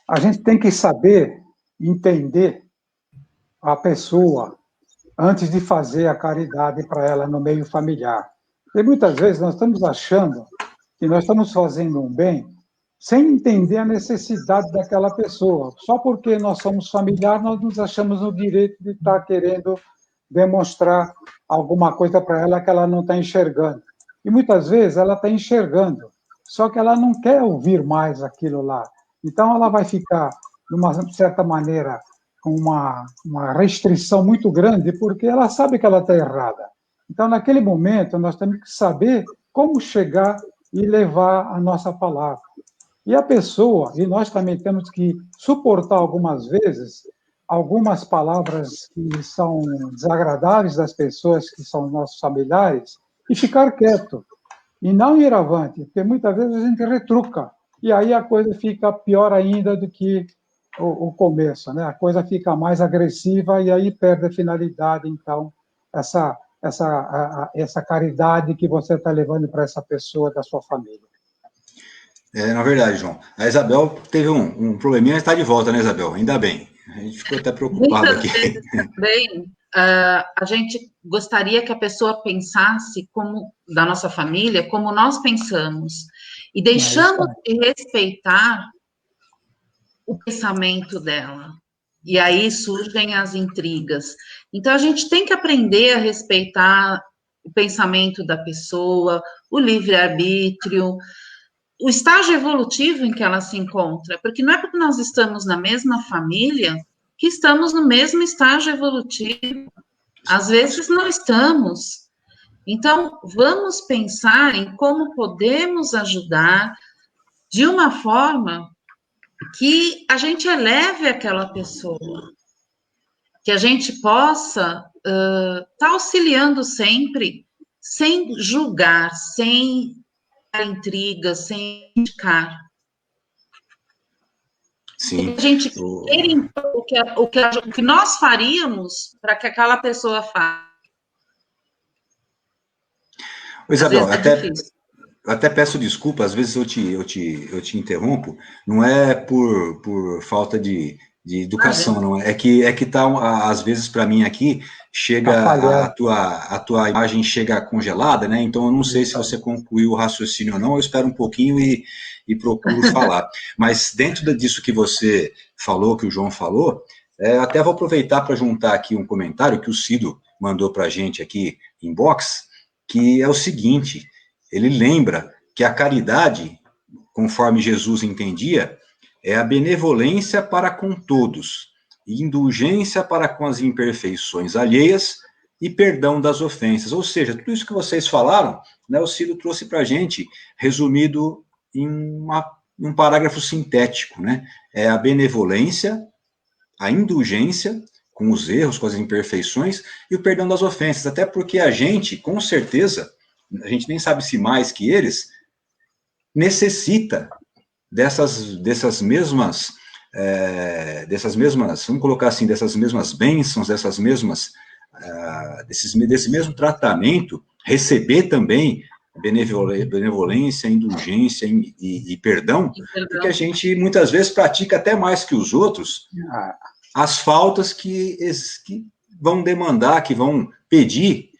a gente tem que saber entender a pessoa antes de fazer a caridade para ela no meio familiar. E muitas vezes nós estamos achando que nós estamos fazendo um bem sem entender a necessidade daquela pessoa. Só porque nós somos familiares, nós nos achamos no direito de estar querendo demonstrar alguma coisa para ela que ela não está enxergando. E muitas vezes ela está enxergando, só que ela não quer ouvir mais aquilo lá. Então ela vai ficar, de uma certa maneira, com uma restrição muito grande, porque ela sabe que ela está errada. Então, naquele momento, nós temos que saber como chegar e levar a nossa palavra. E a pessoa, e nós também temos que suportar algumas vezes algumas palavras que são desagradáveis das pessoas que são nossos familiares e ficar quieto e não ir avante, porque muitas vezes a gente retruca e aí a coisa fica pior ainda do que o começo, né? A coisa fica mais agressiva e aí perde a finalidade, então, essa caridade que você está levando para essa pessoa da sua família. Na verdade, João, a Isabel teve um probleminha, está de volta, né, Isabel? Ainda bem. A gente ficou até preocupado Muitas aqui. vezes também a gente gostaria que a pessoa pensasse como da nossa família, como nós pensamos, e deixamos de respeitar o pensamento dela. E aí surgem as intrigas. Então a gente tem que aprender a respeitar o pensamento da pessoa, o livre-arbítrio, o estágio evolutivo em que ela se encontra, porque não é porque nós estamos na mesma família que estamos no mesmo estágio evolutivo. Às vezes não estamos. Então, vamos pensar em como podemos ajudar de uma forma que a gente eleve aquela pessoa, que a gente possa estar auxiliando sempre, sem julgar, sem intriga, sem indicar. Sim. A gente quer o que nós faríamos para que aquela pessoa faça. Isabel, até peço desculpa, às vezes eu te interrompo, não é por falta de educação, não é que tá, às vezes para mim aqui, chega a tua imagem chega congelada, né? Então eu não sei se você concluiu o raciocínio ou não, eu espero um pouquinho e procuro falar. Mas dentro disso que você falou, que o João falou, até vou aproveitar para juntar aqui um comentário que o Cido mandou para a gente aqui em box, que é o seguinte: ele lembra que a caridade, conforme Jesus entendia, é a benevolência para com todos, indulgência para com as imperfeições alheias e perdão das ofensas. Ou seja, tudo isso que vocês falaram, né, o Ciro trouxe para a gente, resumido em um parágrafo sintético, né? É a benevolência, a indulgência com os erros, com as imperfeições, e o perdão das ofensas, até porque a gente, com certeza, a gente nem sabe se mais que eles, necessita dessas mesmas, vamos colocar assim, dessas mesmas bênçãos, desse mesmo tratamento, receber também benevolência, indulgência e perdão, porque a gente muitas vezes pratica até mais que os outros as faltas que vão demandar, que vão pedir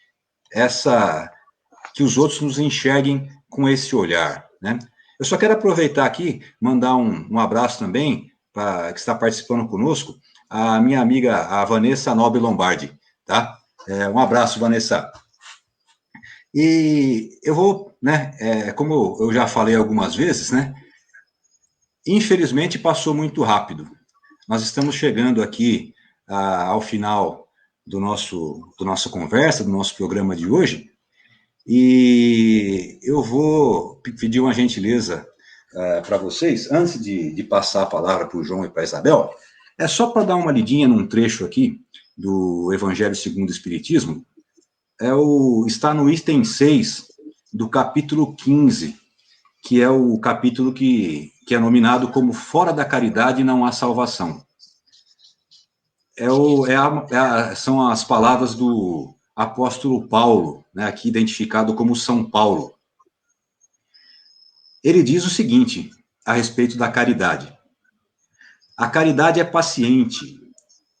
que os outros nos enxerguem com esse olhar, né? Eu só quero aproveitar aqui, mandar um abraço também, que está participando conosco, a minha amiga, a Vanessa Nobre Lombardi, tá? Um abraço, Vanessa. E eu vou, né, como eu já falei algumas vezes, né, infelizmente passou muito rápido. Nós estamos chegando aqui ao final da nossa conversa, do nosso programa de hoje, e eu vou pedir uma gentileza para vocês, antes de passar a palavra para o João e para a Isabel, é só para dar uma lidinha num trecho aqui do Evangelho segundo o Espiritismo, está no item 6 do capítulo 15, que é o capítulo que é nominado como Fora da Caridade não há salvação. São as palavras do apóstolo Paulo, né, aqui identificado como São Paulo. Ele diz o seguinte, a respeito da caridade: a caridade é paciente,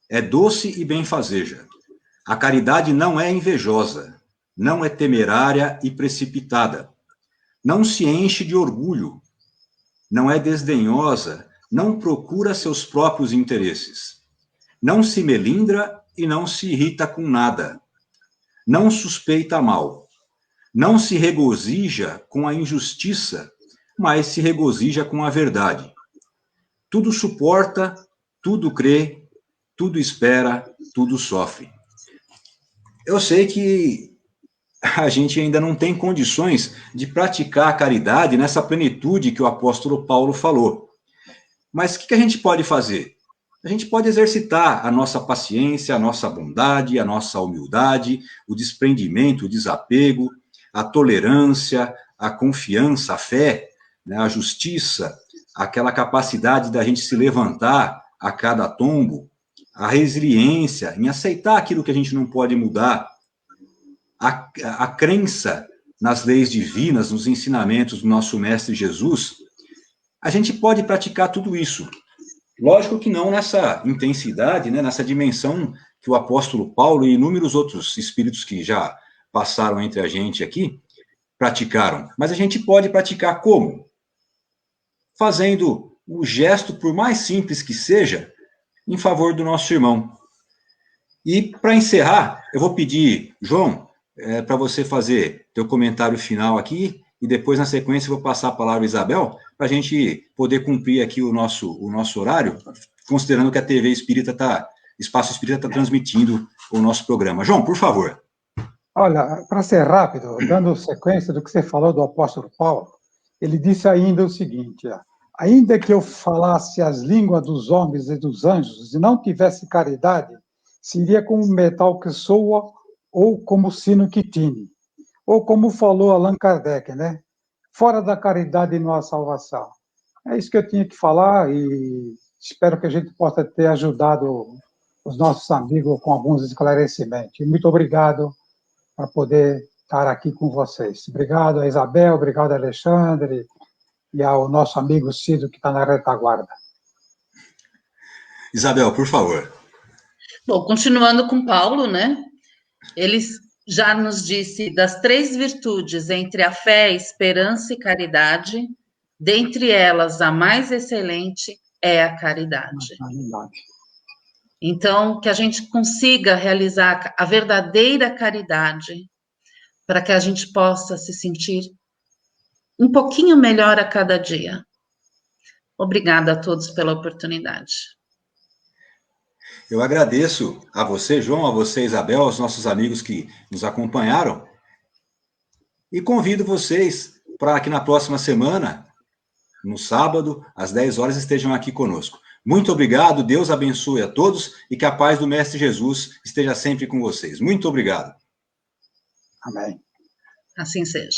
é doce e benfazeja. A caridade não é invejosa, não é temerária e precipitada, não se enche de orgulho, não é desdenhosa, não procura seus próprios interesses, não se melindra e não se irrita com nada, não suspeita mal, não se regozija com a injustiça, mas se regozija com a verdade. Tudo suporta, tudo crê, tudo espera, tudo sofre. Eu sei que a gente ainda não tem condições de praticar a caridade nessa plenitude que o apóstolo Paulo falou. Mas o que a gente pode fazer? A gente pode exercitar a nossa paciência, a nossa bondade, a nossa humildade, o desprendimento, o desapego, a tolerância, a confiança, a fé, né, a justiça, aquela capacidade da gente se levantar a cada tombo, a resiliência em aceitar aquilo que a gente não pode mudar, a crença nas leis divinas, nos ensinamentos do nosso Mestre Jesus, a gente pode praticar tudo isso. Lógico que não nessa intensidade, né, nessa dimensão que o apóstolo Paulo e inúmeros outros espíritos que já passaram entre a gente aqui praticaram. Mas a gente pode praticar como? Fazendo o gesto, por mais simples que seja, em favor do nosso irmão. E, para encerrar, eu vou pedir, João, para você fazer teu comentário final aqui, e depois, na sequência, eu vou passar a palavra a Isabel, para a gente poder cumprir aqui o nosso horário, considerando que a TV Espírita Espaço Espírita está transmitindo o nosso programa. João, por favor. Olha, para ser rápido, dando sequência do que você falou do apóstolo Paulo, ele disse ainda o seguinte: ainda que eu falasse as línguas dos homens e dos anjos e não tivesse caridade, seria como metal que soa ou como sino que tine. Ou como falou Allan Kardec, né? Fora da caridade não há salvação. É isso que eu tinha que falar e espero que a gente possa ter ajudado os nossos amigos com alguns esclarecimentos. E muito obrigado por poder estar aqui com vocês. Obrigado a Isabel, obrigado a Alexandre e ao nosso amigo Cido, que está na retaguarda. Isabel, por favor. Bom, continuando com Paulo, né? Ele já nos disse das 3 virtudes entre a fé, esperança e caridade, dentre elas a mais excelente é a caridade. Então, que a gente consiga realizar a verdadeira caridade para que a gente possa se sentir um pouquinho melhor a cada dia. Obrigada a todos pela oportunidade. Eu agradeço a você, João, a você, Isabel, aos nossos amigos que nos acompanharam. E convido vocês para que na próxima semana, no sábado, às 10 horas, estejam aqui conosco. Muito obrigado, Deus abençoe a todos e que a paz do Mestre Jesus esteja sempre com vocês. Muito obrigado. Amém. Assim seja.